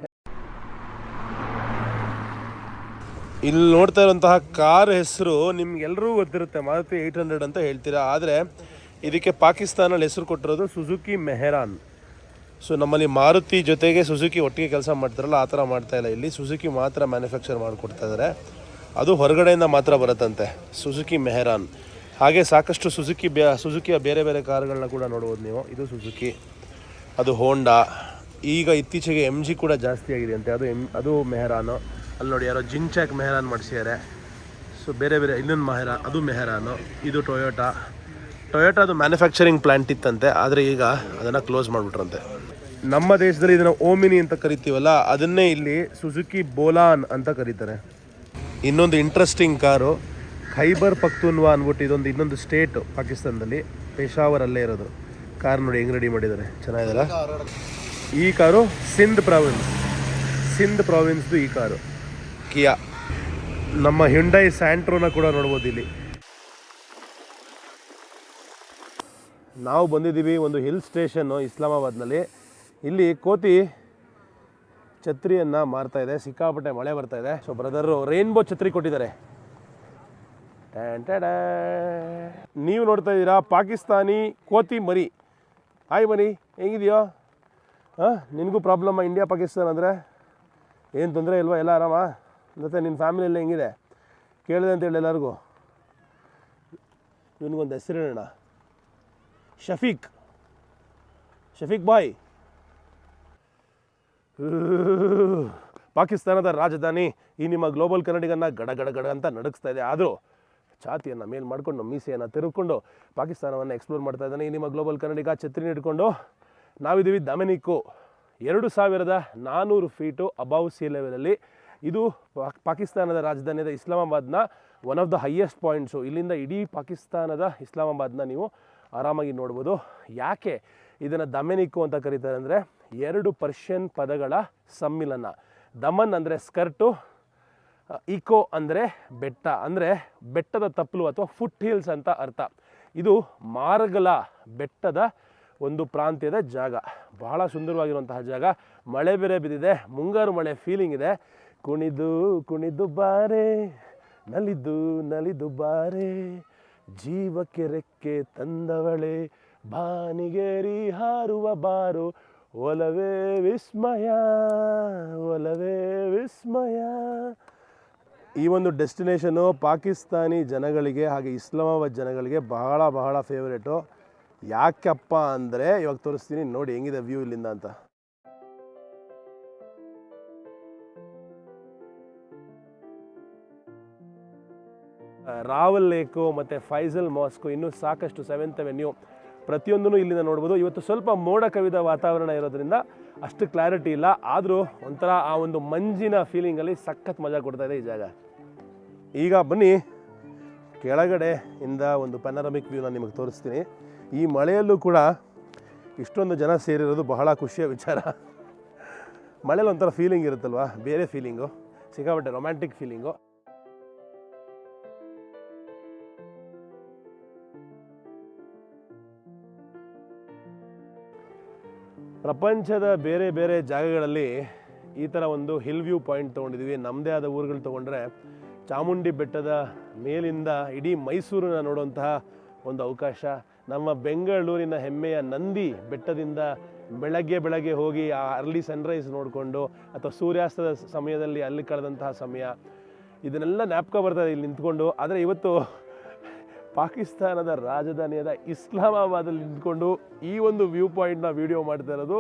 ಇಲ್ಲಿ ನೋಡ್ತಾ ಇರುವಂತಹ ಕಾರ್ ಹೆಸರು ನಿಮ್ಗೆಲ್ಲರೂ ಗೊತ್ತಿರುತ್ತೆ, ಮಾರುತಿ 800 ಅಂತ ಹೇಳ್ತೀರಾ. ಆದರೆ ಇದಕ್ಕೆ ಪಾಕಿಸ್ತಾನಲ್ಲಿ ಹೆಸರು ಕೊಟ್ಟಿರೋದು ಸುಜುಕಿ ಮೆಹರಾನ್. ಸೊ ನಮ್ಮಲ್ಲಿ ಮಾರುತಿ ಜೊತೆಗೆ ಸುಜುಕಿ ಒಟ್ಟಿಗೆ ಕೆಲಸ ಮಾಡ್ತಾರಲ್ಲ, ಆ ಥರ ಮಾಡ್ತಾ ಇಲ್ಲ. ಇಲ್ಲಿ ಸುಜುಕಿ ಮಾತ್ರ ಮ್ಯಾನುಫ್ಯಾಕ್ಚರ್ ಮಾಡಿಕೊಡ್ತಾ ಇದ್ದಾರೆ. ಅದು ಹೊರಗಡೆಯಿಂದ ಮಾತ್ರ ಬರುತ್ತಂತೆ, ಸುಜುಕಿ ಮೆಹರಾನ್. ಹಾಗೆ ಸಾಕಷ್ಟು ಸುಜುಕಿಯ ಬೇರೆ ಬೇರೆ ಕಾರುಗಳನ್ನ ಕೂಡ ನೋಡ್ಬೋದು ನೀವು. ಇದು ಸುಜುಕಿ, ಅದು ಹೋಂಡಾ. ಈಗ ಇತ್ತೀಚೆಗೆ MG ಕೂಡ ಜಾಸ್ತಿ ಆಗಿದೆ ಅಂತೆ, ಅದು ಮೆಹರಾನು. ಅಲ್ಲಿ ನೋಡಿ ಯಾರೋ ಜಿನ್ಚಾಕ್ ಮೆಹರಾನ್ ಮಾಡಿಸಿದ್ದಾರೆ. ಸೊ ಬೇರೆ ಬೇರೆ ಇನ್ನೊಂದು ಮೆಹರಾನ್, ಅದು ಮೆಹರಾನು. ಇದು ಟೊಯೋಟಾ. ಟೊಯೋಟಾದು ಮ್ಯಾನುಫ್ಯಾಕ್ಚರಿಂಗ್ ಪ್ಲಾಂಟ್ ಇತ್ತಂತೆ, ಆದರೆ ಈಗ ಅದನ್ನು ಕ್ಲೋಸ್ ಮಾಡಿಬಿಟ್ರಂತೆ. ನಮ್ಮ ದೇಶದಲ್ಲಿ ಇದನ್ನು ಓಮಿನಿ ಅಂತ ಕರಿತೀವಲ್ಲ, ಅದನ್ನೇ ಇಲ್ಲಿ ಸುಜುಕಿ ಬೋಲಾನ್ ಅಂತ ಕರೀತಾರೆ. ಇನ್ನೊಂದು ಇಂಟ್ರೆಸ್ಟಿಂಗ್ ಕಾರು, ಖೈಬರ್ ಪಖ್ತೂನ್ವಾ ಅಂದ್ಬಿಟ್ಟು ಇದೊಂದು ಇನ್ನೊಂದು ಸ್ಟೇಟು ಪಾಕಿಸ್ತಾನದಲ್ಲಿ, ಪೇಶಾವರ್ ಅಲ್ಲೇ ಇರೋದು. ಕಾರ್ ನೋಡಿ ಹೆಂಗೆ ರೆಡಿ ಮಾಡಿದ್ದಾರೆ, ಚೆನ್ನಾಗಿದೆಲ್ಲ. ಈ ಕಾರು ಸಿಂಧ್ ಪ್ರಾವಿನ್ಸ್ದು ಈ ಕಾರು ಕಿಯಾ. ನಮ್ಮ ಹ್ಯುಂಡೈ ಸ್ಯಾಂಟ್ರೋನ ಕೂಡ ನೋಡ್ಬೋದು ಇಲ್ಲಿ. ನಾವು ಬಂದಿದ್ದೀವಿ ಒಂದು ಹಿಲ್ ಸ್ಟೇಷನ್ನು ಇಸ್ಲಾಮಾಬಾದ್ನಲ್ಲಿ. ಇಲ್ಲಿ ಕೋತಿ ಛತ್ರಿಯನ್ನು ಮಾರ್ತಾ ಇದೆ, ಸಿಕ್ಕಾಪಟ್ಟೆ ಮಳೆ ಬರ್ತಾ ಇದೆ. ಸೊ ಬ್ರದರು ರೈನ್ಬೋ ಛತ್ರಿ ಕೊಟ್ಟಿದ್ದಾರೆ. ನೀವು ನೋಡ್ತಾ ಇದ್ದೀರಾ ಪಾಕಿಸ್ತಾನಿ ಕೋತಿ ಮರಿ. ಹಾಯ್ ಮರಿ, ಹೆಂಗಿದೆಯೋ? ನಿನಗೂ ಪ್ರಾಬ್ಲಮ್ಮ ಇಂಡಿಯಾ ಪಾಕಿಸ್ತಾನ ಅಂದರೆ? ಏನು ತೊಂದರೆ ಇಲ್ವಾ? ಎಲ್ಲ ಆರಾಮ? ಮತ್ತು ನಿನ್ನ ಫ್ಯಾಮಿಲಿಯೆಲ್ಲ ಹೆಂಗಿದೆ? ಕೇಳಿದೆ ಅಂತೇಳಿ ಎಲ್ಲರಿಗೂ. ಇವನಿಗೊಂದು ಹೆಸರಿಡೋಣ, ಶಫೀಕ್ ಬಾಯ್. ಪಾಕಿಸ್ತಾನದ ರಾಜಧಾನಿ ಈ ನಿಮ್ಮ ಗ್ಲೋಬಲ್ ಕನ್ನಡಿಗನ್ನ ಗಡ ಗಡ ಗಡ ಅಂತ ನಡಗಿಸ್ತಾ ಇದೆ. ಆದರೂ ಛಾತಿಯನ್ನು ಮೇಲ್ ಮಾಡಿಕೊಂಡು ಮೀಸೆಯನ್ನು ತಿರುಗಿಕೊಂಡು ಪಾಕಿಸ್ತಾನವನ್ನು ಎಕ್ಸ್ಪ್ಲೋರ್ ಮಾಡ್ತಾ ಇದ್ದಾನೆ ಈ ನಿಮ್ಮ ಗ್ಲೋಬಲ್ ಕನ್ನಡಿಗ. ಛತ್ರಿನ ಹಿಡ್ಕೊಂಡು ನಾವಿದ್ದೀವಿ ದಮೆನಿಕ್ಕು, 2400 ಫೀಟು ಅಬೌವ್ ಸಿ ಲೆವೆಲಲ್ಲಿ. ಇದು ಪಾಕಿಸ್ತಾನದ ರಾಜಧಾನಿಯಾದ ಇಸ್ಲಾಮಾಬಾದ್ನ one of the highest points. ಇಲ್ಲಿಂದ ಇಡೀ ಪಾಕಿಸ್ತಾನದ ಇಸ್ಲಾಮಾಬಾದ್ನ ನೀವು ಆರಾಮಾಗಿ ನೋಡ್ಬೋದು. ಯಾಕೆ ಇದನ್ನು ದಮೆನಿಕ್ಕು ಅಂತ ಕರೀತಾರೆ ಅಂದರೆ, 2 ಪರ್ಷಿಯನ್ ಪದಗಳ ಸಮ್ಮಿಲನ. ದಮನ್ ಅಂದರೆ ಸ್ಕರ್ಟು, ಇಕೋ ಅಂದರೆ ಬೆಟ್ಟ, ಅಂದರೆ ಬೆಟ್ಟದ ತಪ್ಪಲು ಅಥವಾ ಫುಟ್ ಹಿಲ್ಸ್ ಅಂತ ಅರ್ಥ. ಇದು ಮಾರ್ಗಲ ಬೆಟ್ಟದ ಒಂದು ಪ್ರಾಂತ್ಯದ ಜಾಗ, ಬಹಳ ಸುಂದರವಾಗಿರುವಂತಹ ಜಾಗ. ಮಳೆ ಬೇರೆ ಬಿದ್ದಿದೆ, ಮುಂಗಾರು ಮಳೆ ಫೀಲಿಂಗ್ ಇದೆ. ಕುಣಿದು ಕುಣಿದು ಬಾರೆ, ನಲಿದು ನಲಿದು ಬಾರೆ, ಜೀವಕ್ಕೆ ರೆಕ್ಕೆ ತಂದವಳೆ, ಬಾನಿಗೇರಿ ಹಾರುವ ಬಾರು, ಒಲವೇ ವಿಸ್ಮಯ ಒಲವೇ ವಿಸ್ಮಯ. ಈ ಒಂದು ಡೆಸ್ಟಿನೇಷನು ಪಾಕಿಸ್ತಾನಿ ಜನಗಳಿಗೆ ಹಾಗೆ ಇಸ್ಲಾಮಾಬಾದ್ ಜನಗಳಿಗೆ ಬಹಳ ಬಹಳ ಫೇವ್ರೇಟು. ಯಾಕಪ್ಪ ಅಂದರೆ ಇವಾಗ ತೋರಿಸ್ತೀನಿ ನೋಡಿ ಹೆಂಗಿದೆ ವ್ಯೂ ಇಲ್ಲಿಂದ ಅಂತ. ರಾವಲ್ ಲೇಕು ಮತ್ತು ಫೈಸಲ್ ಮಾಸ್ಕು, ಇನ್ನೂ ಸಾಕಷ್ಟು 7th ಅವೆನ್ಯೂ ಪ್ರತಿಯೊಂದೂ ಇಲ್ಲಿಂದ ನೋಡ್ಬೋದು. ಇವತ್ತು ಸ್ವಲ್ಪ ಮೋಡ ಕವಿದ ವಾತಾವರಣ ಇರೋದ್ರಿಂದ ಅಷ್ಟು ಕ್ಲಾರಿಟಿ ಇಲ್ಲ, ಆದರೂ ಒಂಥರ ಆ ಒಂದು ಮಂಜಿನ ಫೀಲಿಂಗಲ್ಲಿ ಸಖತ್ ಮಜಾ ಕೊಡ್ತಾ ಇದೆ ಈ ಜಾಗ. ಈಗ ಬನ್ನಿ ಕೆಳಗಡೆ ಇಂದ ಒಂದು ಪ್ಯಾನರಾಮಿಕ್ ವ್ಯೂ ನಾನು ನಿಮಗೆ ತೋರಿಸ್ತೀನಿ. ಈ ಮಳೆಯಲ್ಲೂ ಕೂಡ ಇಷ್ಟೊಂದು ಜನ ಸೇರಿರೋದು ಬಹಳ ಖುಷಿಯ ವಿಚಾರ. ಮಳೆಯಲ್ಲಿ ಒಂಥರ ಫೀಲಿಂಗ್ ಇರುತ್ತಲ್ವ, ಬೇರೆ ಫೀಲಿಂಗು, ಸಿಕ್ಕಾಪಟ್ಟೆ ರೊಮ್ಯಾಂಟಿಕ್ ಫೀಲಿಂಗು. ಪ್ರಪಂಚದ ಬೇರೆ ಬೇರೆ ಜಾಗಗಳಲ್ಲಿ ಈ ಥರ ಒಂದು ಹಿಲ್ ವ್ಯೂ ಪಾಯಿಂಟ್ ತೊಗೊಂಡಿದ್ದೀವಿ. ನಮ್ಮದೇ ಆದ ಊರುಗಳು ತೊಗೊಂಡ್ರೆ ಚಾಮುಂಡಿ ಬೆಟ್ಟದ ಮೇಲಿಂದ ಇಡೀ ಮೈಸೂರನ್ನ ನೋಡುವಂತಹ ಒಂದು ಅವಕಾಶ. ನಮ್ಮ ಬೆಂಗಳೂರಿನ ಹೆಮ್ಮೆಯ ನಂದಿ ಬೆಟ್ಟದಿಂದ ಬೆಳಗ್ಗೆ ಹೋಗಿ ಆ ಅರ್ಲಿ ಸನ್ರೈಸ್ ನೋಡಿಕೊಂಡು ಅಥವಾ ಸೂರ್ಯಾಸ್ತದ ಸಮಯದಲ್ಲಿ ಅಲ್ಲಿ ಕಳೆದಂತಹ ಸಮಯ, ಇದನ್ನೆಲ್ಲ ಜ್ಞಾಪಕ ಬರ್ತದೆ ಇಲ್ಲಿ ನಿಂತ್ಕೊಂಡು. ಆದರೆ ಇವತ್ತು ಪಾಕಿಸ್ತಾನದ ರಾಜಧಾನಿಯಾದ ಇಸ್ಲಾಮಾಬಾದಲ್ಲಿ ನಿಂತ್ಕೊಂಡು ಈ ಒಂದು ವ್ಯೂ ಪಾಯಿಂಟ್ನ ವಿಡಿಯೋ ಮಾಡ್ತಾ ಇರೋದು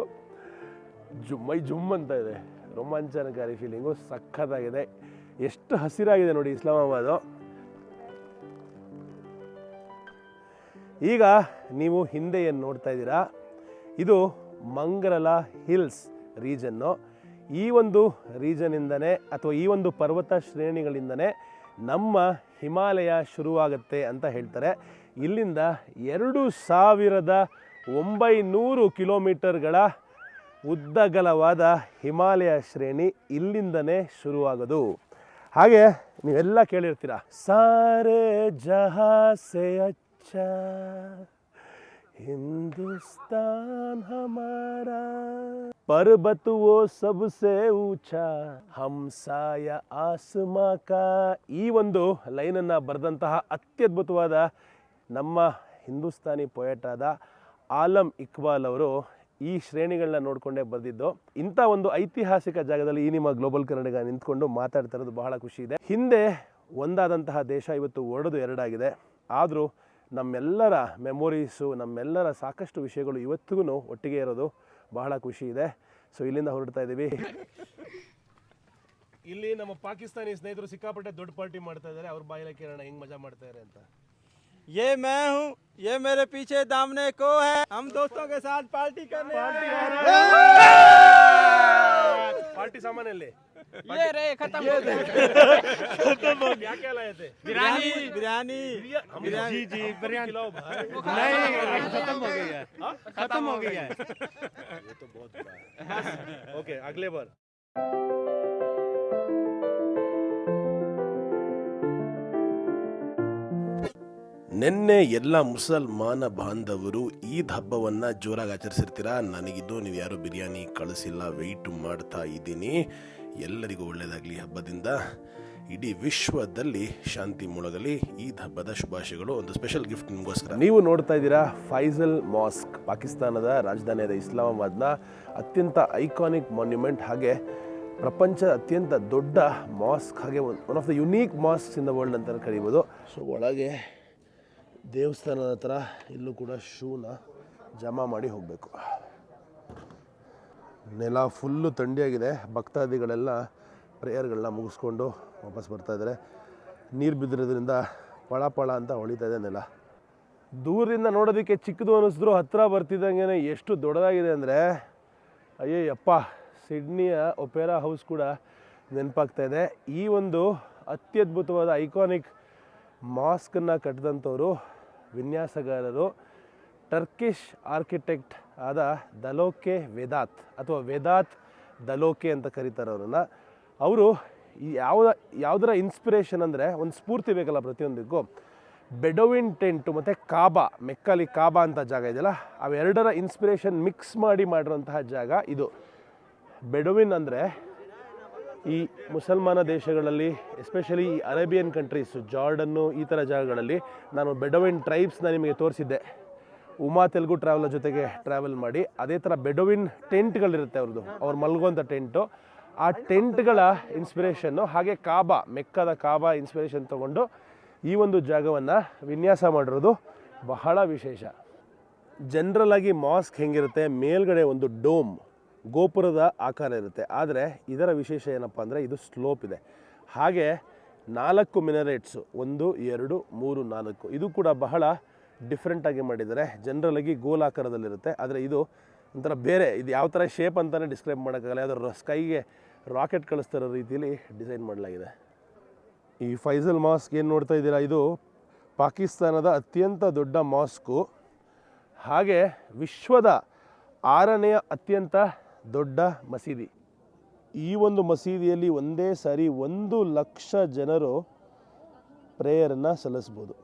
ಮೈ ಜುಮ್ ಅಂತ ಇದೆ. ರೋಮಾಂಚನಕಾರಿ ಫೀಲಿಂಗು, ಸಖತ್ತಾಗಿದೆ. ಎಷ್ಟು ಹಸಿರಾಗಿದೆ ನೋಡಿ ಇಸ್ಲಾಮಾಬಾದು. ಈಗ ನೀವು ಹಿಂದೆ ಏನು ನೋಡ್ತಾ ಇದ್ದೀರಾ, ಇದು ಮಂಗ್ರಲ ಹಿಲ್ಸ್ ರೀಜನ್ನು. ಈ ಒಂದು ರೀಜನಿಂದನೇ ಅಥವಾ ಈ ಒಂದು ಪರ್ವತ ಶ್ರೇಣಿಗಳಿಂದನೇ ನಮ್ಮ ಹಿಮಾಲಯ ಶುರುವಾಗುತ್ತೆ ಅಂತ ಹೇಳ್ತಾರೆ. ಇಲ್ಲಿಂದ 2900 ಕಿಲೋಮೀಟರ್ಗಳ ಉದ್ದಗಲವಾದ ಹಿಮಾಲಯ ಶ್ರೇಣಿ ಇಲ್ಲಿಂದನೇ ಶುರುವಾಗೋದು. ಹಾಗೆ ನೀವೆಲ್ಲ ಕೇಳಿರ್ತೀರ, ಸಾರೆ ಜಹಾ ಸೆ ಅಚ್ಚಾ ಹಿಂದೂಸ್ತಾನ್ ಹಮಾರಾ, पर्वत वो सबसे ऊंचा ಹಂಸಾಯ ಆಸ್ಮಾ ಕಾ. ಈ ಒಂದು ಲೈನನ್ನು ಬರೆದಂತಹ ಅತ್ಯದ್ಭುತವಾದ ನಮ್ಮ ಹಿಂದೂಸ್ತಾನಿ ಪೊಯೆಟ್ ಆದ ಆಲಮ್ ಇಕ್ಬಾಲ್ ಅವರು ಈ ಶ್ರೇಣಿಗಳನ್ನ ನೋಡಿಕೊಂಡೇ ಬರೆದಿದ್ದು. ಇಂಥ ಒಂದು ಐತಿಹಾಸಿಕ ಜಾಗದಲ್ಲಿ ಈ ನಿಮ್ಮ ಗ್ಲೋಬಲ್ ಕನ್ನಡಿಗ ನಿಂತ್ಕೊಂಡು ಮಾತಾಡ್ತಾ ಇರೋದು ಬಹಳ ಖುಷಿ ಇದೆ. ಹಿಂದೆ ಒಂದಾದಂತಹ ದೇಶ ಇವತ್ತು ಒಡೆದು ಎರಡಾಗಿದೆ. ಆದರೂ ನಮ್ಮೆಲ್ಲರ ಮೆಮೊರೀಸು, ನಮ್ಮೆಲ್ಲರ ಸಾಕಷ್ಟು ವಿಷಯಗಳು ಇವತ್ತಿಗೂ ಒಟ್ಟಿಗೆ ಇರೋದು ಬಹಳ ಖುಷಿ ಇದೆ. ಸೊ ಇಲ್ಲಿಂದ ಹೊರಡ್ತಾ ಇದ್ದೀವಿ. ಇಲ್ಲಿ ನಮ್ಮ ಪಾಕಿಸ್ತಾನಿ ಸ್ನೇಹಿತರು ಸಿಕ್ಕಾಪಟ್ಟೆ ದೊಡ್ಡ ಪಾರ್ಟಿ ಮಾಡ್ತಾ ಇದ್ದಾರೆ. ಅವ್ರ ಬಾಯಿಲೆ ಕೇಳೋಣ ಹೆಂಗೆ ಮಜಾ ಮಾಡ್ತಾ ಇದ್ದಾರೆ ಅಂತ. ये मैं हूँ, ये मेरे पीछे दामने को है, हम दोस्तों के साथ पार्टी करने आए हैं। पार्टी सामान ले ये रे खत्म हो गया। क्या क्या लाए थे? बिरयानी बिरयानी जी जी बिरयानी खिलाओ भाई। नहीं खत्म हो गई है, खत्म हो गई है। ये तो बहुत बुरा है। ओके अगले बार ನಿನ್ನೆ ಎಲ್ಲ ಮುಸಲ್ಮಾನ ಬಾಂಧವರು ಈದ್ ಹಬ್ಬವನ್ನು ಜೋರಾಗಿ ಆಚರಿಸಿರ್ತೀರಾ. ನನಗಿದ್ದು ನೀವು ಯಾರು ಬಿರಿಯಾನಿ ಕಳಿಸಿಲ್ಲ, ವೆಯ್ಟ್ ಮಾಡ್ತಾ ಇದ್ದೀನಿ. ಎಲ್ಲರಿಗೂ ಒಳ್ಳೆಯದಾಗಲಿ ಹಬ್ಬದಿಂದ. ಇಡೀ ವಿಶ್ವದಲ್ಲಿ ಶಾಂತಿ ಮೊಳಗಲಿ. ಈದ್ ಹಬ್ಬದ ಶುಭಾಶಯಗಳು. ಒಂದು ಸ್ಪೆಷಲ್ ಗಿಫ್ಟ್ ನಿಮಗೋಸ್ಕರ. ನೀವು ನೋಡ್ತಾ ಇದ್ದೀರಾ ಫೈಸಲ್ ಮಾಸ್ಕ್, ಪಾಕಿಸ್ತಾನದ ರಾಜಧಾನಿಯಾದ ಇಸ್ಲಾಮಾಬಾದ್ನ ಅತ್ಯಂತ ಐಕಾನಿಕ್ ಮಾನ್ಯುಮೆಂಟ್, ಹಾಗೆ ಪ್ರಪಂಚದ ಅತ್ಯಂತ ದೊಡ್ಡ ಮಾಸ್ಕ್, ಹಾಗೆ one of the unique masks in the world ಅಂತ ಕರೀಬೋದು. ಸೊ ಒಳಗೆ ದೇವಸ್ಥಾನದ ಹತ್ರ ಇಲ್ಲೂ ಕೂಡ ಶೂನ ಜಮಾ ಮಾಡಿ ಹೋಗಬೇಕು. ನೆಲ ಫುಲ್ಲು ಥಂಡಿಯಾಗಿದೆ. ಭಕ್ತಾದಿಗಳೆಲ್ಲ ಪ್ರೇಯರ್ಗಳನ್ನ ಮುಗಿಸ್ಕೊಂಡು ವಾಪಸ್ ಬರ್ತಾಯಿದ್ದಾರೆ. ನೀರು ಬಿದ್ದಿರೋದ್ರಿಂದ ಪಳ ಪಳ ಅಂತ ಹೊಳಿತಾ ಇದೆ ನೆಲ. ದೂರದಿಂದ ನೋಡೋದಕ್ಕೆ ಚಿಕ್ಕದು ಅನ್ನಿಸಿದ್ರು ಹತ್ತಿರ ಬರ್ತಿದ್ದಂಗೆ ಎಷ್ಟು ದೊಡ್ಡದಾಗಿದೆ ಅಂದರೆ ಅಯ್ಯಪ್ಪ, ಸಿಡ್ನಿಯ ಒಪೆರಾ ಹೌಸ್ ಕೂಡ ನೆನಪಾಗ್ತಾ ಇದೆ. ಈ ಒಂದು ಅತ್ಯದ್ಭುತವಾದ ಐಕಾನಿಕ್ ಮಾಸ್ಕನ್ನು ಕಟ್ಟಿದಂಥವರು ವಿನ್ಯಾಸಗಾರರು ಟರ್ಕಿಷ್ ಆರ್ಕಿಟೆಕ್ಟ್ ಆದ ದಲೋಕೆ ವೆದಾತ್ ಅಥವಾ ವೆದಾತ್ ದಲೋಕೆ ಅಂತ ಕರೀತಾರೆ ಅವರನ್ನು. ಅವರು ಯಾವುದರ ಇನ್ಸ್ಪಿರೇಷನ್ ಅಂದರೆ, ಒಂದು ಸ್ಫೂರ್ತಿ ಬೇಕಲ್ಲ ಪ್ರತಿಯೊಂದಕ್ಕೂ. ಬೆಡೋವಿನ್ ಟೆಂಟು ಮತ್ತು ಕಾಬಾ, ಮೆಕ್ಕಲ್ಲಿ ಕಾಬಾ ಅಂತ ಜಾಗ ಇದೆಯಲ್ಲ, ಅವೆರಡರ ಇನ್ಸ್ಪಿರೇಷನ್ ಮಿಕ್ಸ್ ಮಾಡಿರೋಂತಹ ಜಾಗ ಇದು. ಬೆಡೋವಿನ್ ಅಂದರೆ ಈ ಮುಸಲ್ಮಾನ ದೇಶಗಳಲ್ಲಿ, ಎಸ್ಪೆಷಲಿ ಈ ಅರೇಬಿಯನ್ ಕಂಟ್ರೀಸು, ಜಾರ್ಡನ್ನು, ಈ ಥರ ಜಾಗಗಳಲ್ಲಿ ನಾನು ಬೆಡೋವಿನ್ ಟ್ರೈಬ್ಸ್ನ ನಿಮಗೆ ತೋರಿಸಿದ್ದೆ ಉಮಾ ತೆಲುಗು ಟ್ರಾವೆಲರ್ ಜೊತೆಗೆ ಟ್ರಾವೆಲ್ ಮಾಡಿ. ಅದೇ ಥರ ಬೆಡೋವಿನ್ ಟೆಂಟ್ಗಳಿರುತ್ತೆ ಅವ್ರದ್ದು, ಅವ್ರು ಮಲ್ಗುವಂಥ ಟೆಂಟು. ಆ ಟೆಂಟ್ಗಳ ಇನ್ಸ್ಪಿರೇಷನ್ನು, ಹಾಗೆ ಕಾಬಾ, ಮೆಕ್ಕದ ಕಾಬಾ ಇನ್ಸ್ಪಿರೇಷನ್ ತೊಗೊಂಡು ಈ ಒಂದು ಜಾಗವನ್ನು ವಿನ್ಯಾಸ ಮಾಡಿರೋದು ಬಹಳ ವಿಶೇಷ. ಜನರಲಾಗಿ ಮಾಸ್ಕ್ ಹೆಂಗಿರುತ್ತೆ, ಮೇಲ್ಗಡೆ ಒಂದು ಡೋಮ್, ಗೋಪುರದ ಆಕಾರ ಇರುತ್ತೆ. ಆದರೆ ಇದರ ವಿಶೇಷ ಏನಪ್ಪ ಅಂದರೆ ಇದು ಸ್ಲೋಪ್ ಇದೆ. ಹಾಗೆ 4 ಮಿನರೇಟ್ಸು, 1 2 3 4, ಇದು ಕೂಡ ಬಹಳ ಡಿಫ್ರೆಂಟಾಗಿ ಮಾಡಿದ್ದಾರೆ. ಜನರಲಾಗಿ ಗೋಲಾಕಾರದಲ್ಲಿರುತ್ತೆ, ಆದರೆ ಇದು ಒಂಥರ ಬೇರೆ. ಇದು ಯಾವ ಥರ ಶೇಪ್ ಅಂತಲೇ ಡಿಸ್ಕ್ರೈಬ್ ಮಾಡೋಕ್ಕಾಗಲ್ಲ. ಯಾವುದೋ ಸ್ಕೈಗೆ ರಾಕೆಟ್ ಕಳಿಸ್ತಿರೋ ರೀತಿಯಲ್ಲಿ ಡಿಸೈನ್ ಮಾಡಲಾಗಿದೆ. ಈ ಫೈಸಲ್ ಮಾಸ್ಕ್ ಏನು ನೋಡ್ತಾ ಇದ್ದೀರಾ, ಇದು ಪಾಕಿಸ್ತಾನದ ಅತ್ಯಂತ ದೊಡ್ಡ ಮಾಸ್ಕು, ಹಾಗೆ ವಿಶ್ವದ 6ನೇ ಅತ್ಯಂತ ದೊಡ್ಡ ಮಸೀದಿ. ಈ ಒಂದು ಮಸೀದಿಯಲ್ಲಿ ಒಂದೇ ಸಾರಿ 1 ಲಕ್ಷ ಜನರು ಪ್ರೇಯರನ್ನು ಸಲ್ಲಿಸ್ಬೋದು.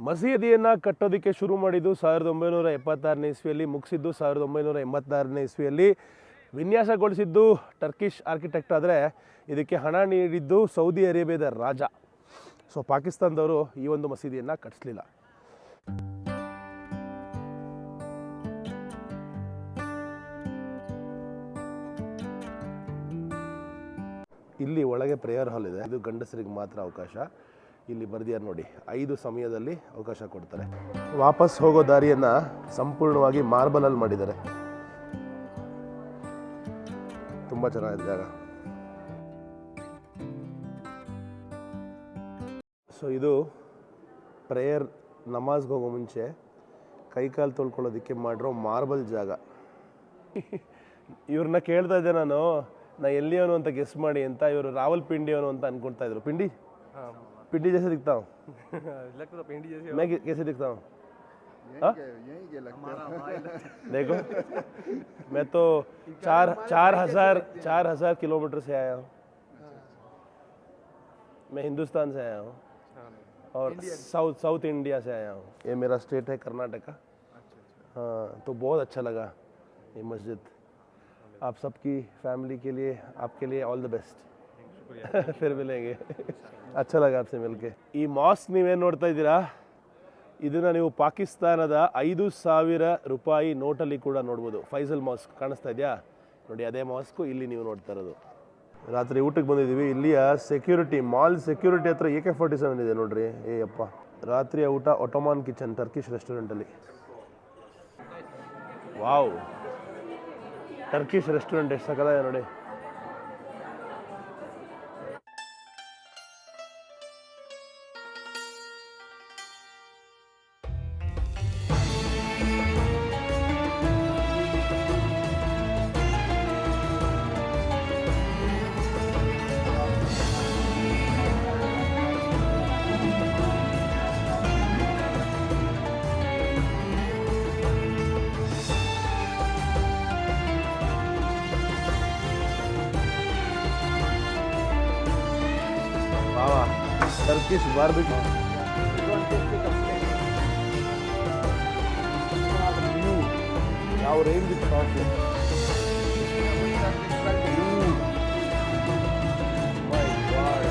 ಮಸೀದಿಯನ್ನು ಕಟ್ಟೋದಕ್ಕೆ ಶುರು ಮಾಡಿದ್ದು 1976ನೇ ಇಸ್ವಿಯಲ್ಲಿ, ಮುಗಿಸಿದ್ದು 1986ನೇ ಇಸ್ವಿಯಲ್ಲಿ. ವಿನ್ಯಾಸಗೊಳಿಸಿದ್ದು ಟರ್ಕಿಷ್ ಆರ್ಕಿಟೆಕ್ಟ್, ಆದರೆ ಇದಕ್ಕೆ ಹಣ ನೀಡಿದ್ದು ಸೌದಿ ಅರೇಬಿಯಾದ ರಾಜ. ಸೊ ಪಾಕಿಸ್ತಾನದವರು ಈ ಒಂದು ಮಸೀದಿಯನ್ನು ಕಟ್ಟಿಸಲಿಲ್ಲ. ಇಲ್ಲಿ ಒಳಗೆ ಪ್ರೇಯರ್ ಹಾಲ್ ಇದೆ. ಇದು ಗಂಡಸರಿಗೆ ಮಾತ್ರ ಅವಕಾಶ. ಇಲ್ಲಿ ಬರ್ದಿಯಾರು ನೋಡಿ, 5 ಸಮಯದಲ್ಲಿ ಅವಕಾಶ ಕೊಡ್ತಾರೆ. ವಾಪಸ್ ಹೋಗೋ ದಾರಿಯನ್ನು ಸಂಪೂರ್ಣವಾಗಿ ಮಾರ್ಬಲಲ್ಲಿ ಮಾಡಿದ್ದಾರೆ. ತುಂಬ ಚೆನ್ನಾಗಿದೆ ಜಾಗ. ಸೊ ಇದು ಪ್ರೇಯರ್, ನಮಾಜ್ಗೆ ಹೋಗೋ ಮುಂಚೆ ಕೈಕಾಲು ತೊಳ್ಕೊಳ್ಳೋದಕ್ಕೆ ಮಾಡಿರೋ ಮಾರ್ಬಲ್ ಜಾಗ. ಇವ್ರನ್ನ ಕೇಳ್ತಾ ಇದ್ದೆ ನಾನು, ನಾ ಎಲ್ಲಿಯವನು ಅಂತ ಗೆಸ್ ಮಾಡಿ ಅಂತ. ಇವರು ರಾವಲ್ಪಿಂಡಿಯವನು ಅಂತ ಅನ್ಕೊಳ್ತಾ ಇದ್ರು. पिंडी पिंडी जैसे दिखता हूँ, लगता है पिंडी जैसे। मैं कैसे दिखता हूँ? देखो मैं तो 4,000 किलोमीटर से आया हूँ. मैं हिंदुस्तान से आया हूँ और साउथ इंडिया से आया हूँ. ये मेरा स्टेट है कर्नाटका. हाँ, तो बहुत अच्छा लगा ये मस्जिद. आप सबकी फैमिली के लिए, आपके लिए ऑल द बेस्ट. फिर मिलेंगे. अच्छा लगा आपसे मिलके. ಈ ಮಾಸ್ಕ್ ನೀವೇನು ನೋಡ್ತಾ ಇದ್ದೀರಾ, ಇದನ್ನು ನೀವು ಪಾಕಿಸ್ತಾನದ 5,000 ರೂಪಾಯಿ ನೋಟಲ್ಲಿ ಕೂಡ ನೋಡ್ಬೋದು. ಫೈಸಲ್ ಮಾಸ್ಕ್ ಕಾಣಿಸ್ತಾ ಇದೆಯಾ ನೋಡಿ, ಅದೇ ಮಾಸ್ಕು ಇಲ್ಲಿ ನೀವು ನೋಡ್ತಾ ಇರೋದು. ರಾತ್ರಿ ಊಟಕ್ಕೆ ಬಂದಿದ್ದೀವಿ. ಇಲ್ಲಿಯ ಸೆಕ್ಯೂರಿಟಿ, ಮಾಲ್ ಸೆಕ್ಯೂರಿಟಿ ಹತ್ರ AK-47 ಇದೆ ನೋಡ್ರಿ. ಅಪ್ಪ, ರಾತ್ರಿಯ ಊಟ ಒಟೋಮಾನ್ ಕಿಚನ್, ಟರ್ಕಿಶ್ ರೆಸ್ಟೋರೆಂಟಲ್ಲಿ. ವಾವ್, ಟರ್ಕಿಶ್ ರೆಸ್ಟೋರೆಂಟ್ ಎಷ್ಟು ಸಕಲಾಗಿದೆ ನೋಡಿ. Turkish barbecue. ಯಾವ ರೇಂಜ್ ಸಾಸ್ ಮೈ ಗಾಡ್.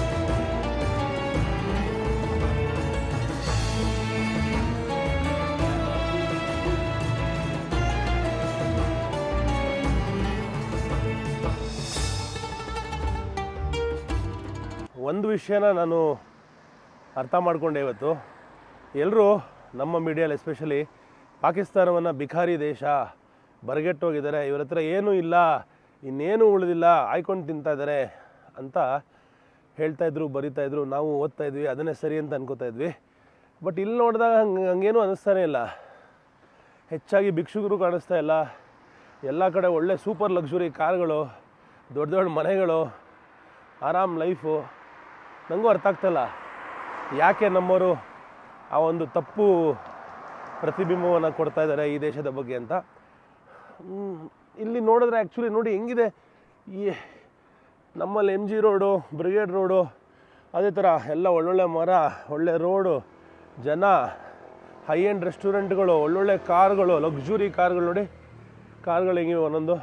ಒಂದು ವಿಷಯನ ನಾನು ಅರ್ಥ ಮಾಡಿಕೊಂಡೆ ಇವತ್ತು. ಎಲ್ಲರೂ ನಮ್ಮ ಮೀಡಿಯಲ್ಲಿ ಎಸ್ಪೆಷಲಿ ಪಾಕಿಸ್ತಾನವನ್ನು ಬಿಖಾರಿ ದೇಶ, ಬರಗೆಟ್ಟೋಗಿದ್ದಾರೆ, ಇವ್ರ ಹತ್ರ ಏನೂ ಇಲ್ಲ, ಇನ್ನೇನು ಉಳಿದಿಲ್ಲ, ಆಯ್ಕೊಂಡು ತಿಂತಾ ಇದ್ದಾರೆ ಅಂತ ಹೇಳ್ತಾಯಿದ್ರು, ಬರಿತಾಯಿದ್ರು. ನಾವು ಓದ್ತಾ ಇದ್ವಿ, ಅದನ್ನೇ ಸರಿ ಅಂತ ಅನ್ಕೋತಾ ಇದ್ವಿ. ಬಟ್ ಇಲ್ಲಿ ನೋಡಿದಾಗ ಹಂಗೇನೂ ಅನ್ನಿಸ್ತಾನೆ ಇಲ್ಲ. ಹೆಚ್ಚಾಗಿ ಭಿಕ್ಷುಕರು ಕಾಣಿಸ್ತಾ ಇಲ್ಲ. ಎಲ್ಲ ಕಡೆ ಒಳ್ಳೆ ಸೂಪರ್ ಲಕ್ಸುರಿ ಕಾರ್ಗಳು, ದೊಡ್ಡ ದೊಡ್ಡ ಮನೆಗಳು, ಆರಾಮ್ ಲೈಫು. ನನಗೂ ಅರ್ಥ ಆಗ್ತಾಯಿಲ್ಲ ಯಾಕೆ ನಮ್ಮವರು ಆ ಒಂದು ತಪ್ಪು ಪ್ರತಿಬಿಂಬವನ್ನು ಕೊಡ್ತಾ ಇದ್ದಾರೆ ಈ ದೇಶದ ಬಗ್ಗೆ ಅಂತ. ಇಲ್ಲಿ ನೋಡಿದ್ರೆ ಆ್ಯಕ್ಚುಲಿ ನೋಡಿ ಹೆಂಗಿದೆ ಈ ನಮ್ಮಲ್ಲಿ MG ರೋಡು, ಬ್ರಿಗೇಡ್ ರೋಡು, ಅದೇ ಥರ ಎಲ್ಲ ಒಳ್ಳೊಳ್ಳೆ ಮರ, ಒಳ್ಳೆ ರೋಡು, ಜನ, ಹೈ ಎಂಡ್ ರೆಸ್ಟೋರೆಂಟ್ಗಳು, ಒಳ್ಳೊಳ್ಳೆ ಕಾರ್ಗಳು, ಲಕ್ಸುರಿ ಕಾರ್ಗಳು. ನೋಡಿ ಕಾರ್ಗಳು ಹೆಂಗಿವೆ ಒಂದೊಂದು.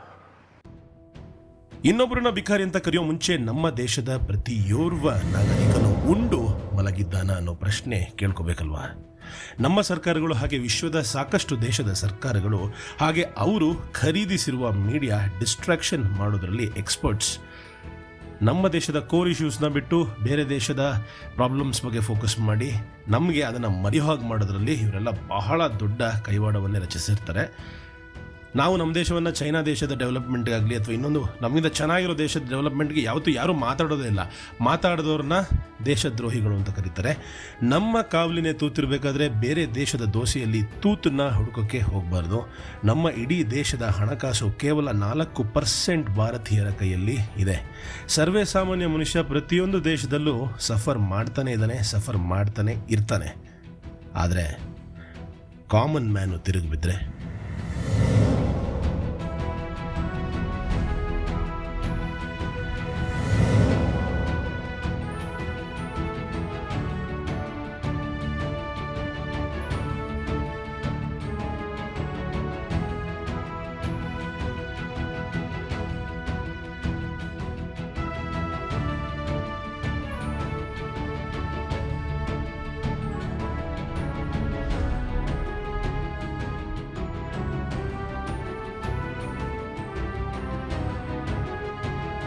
ಇನ್ನೊಬ್ಬರನ್ನ ಬಿಕಾರಿ ಅಂತ ಕರೆಯೋ ಮುಂಚೆ ನಮ್ಮ ದೇಶದ ಪ್ರತಿಯೋರ್ವ ನಾಗರಿಕನು ಉಂಡು ಮಲಗಿದ್ದಾನ ಅನ್ನೋ ಪ್ರಶ್ನೆ ಕೇಳ್ಕೋಬೇಕಲ್ವಾ? ನಮ್ಮ ಸರ್ಕಾರಗಳು ಹಾಗೆ ವಿಶ್ವದ ಸಾಕಷ್ಟು ದೇಶದ ಸರ್ಕಾರಗಳು ಹಾಗೆ ಅವರು ಖರೀದಿಸಿರುವ ಮೀಡಿಯಾ ಡಿಸ್ಟ್ರಾಕ್ಷನ್ ಮಾಡೋದ್ರಲ್ಲಿ ಎಕ್ಸ್ಪರ್ಟ್ಸ್. ನಮ್ಮ ದೇಶದ ಕೋರ್ ಇಶ್ಯೂಸ್ನ ಬಿಟ್ಟು ಬೇರೆ ದೇಶದ ಪ್ರಾಬ್ಲಮ್ಸ್ ಬಗ್ಗೆ ಫೋಕಸ್ ಮಾಡಿ ನಮಗೆ ಅದನ್ನು ಮರೆಯೋ ಹಾಗೆ ಮಾಡೋದ್ರಲ್ಲಿ ಇವರೆಲ್ಲ ಬಹಳ ದೊಡ್ಡ ಕೈವಾಡವನ್ನೇ ರಚಿಸಿರ್ತಾರೆ. ನಾವು ನಮ್ಮ ದೇಶವನ್ನು ಚೈನಾ ದೇಶದ ಡೆವಲಪ್ಮೆಂಟ್ಗಾಗಲಿ ಅಥವಾ ಇನ್ನೊಂದು ನಮ್ಮಿಂದ ಚೆನ್ನಾಗಿರೋ ದೇಶದ ಡೆವಲಪ್ಮೆಂಟ್ಗೆ ಯಾವತ್ತೂ ಯಾರೂ ಮಾತಾಡೋದೇ ಇಲ್ಲ. ಮಾತಾಡಿದವ್ರನ್ನ ದೇಶದ್ರೋಹಿಗಳು ಅಂತ ಕರೀತಾರೆ. ನಮ್ಮ ಕಾವಲಿನೇ ತೂತಿರಬೇಕಾದ್ರೆ ಬೇರೆ ದೇಶದ ದೋಸೆಯಲ್ಲಿ ತೂತನ್ನ ಹುಡುಕೋಕ್ಕೆ ಹೋಗಬಾರ್ದು. ನಮ್ಮ ಇಡೀ ದೇಶದ ಹಣಕಾಸು ಕೇವಲ 4% ಭಾರತೀಯರ ಕೈಯಲ್ಲಿ ಇದೆ. ಸರ್ವೇ ಸಾಮಾನ್ಯ ಮನುಷ್ಯ ಪ್ರತಿಯೊಂದು ದೇಶದಲ್ಲೂ ಸಫರ್ ಮಾಡ್ತಾನೆ ಇರ್ತಾನೆ. ಆದರೆ ಕಾಮನ್ ಮ್ಯಾನು ತಿರುಗಿಬಿದ್ರೆ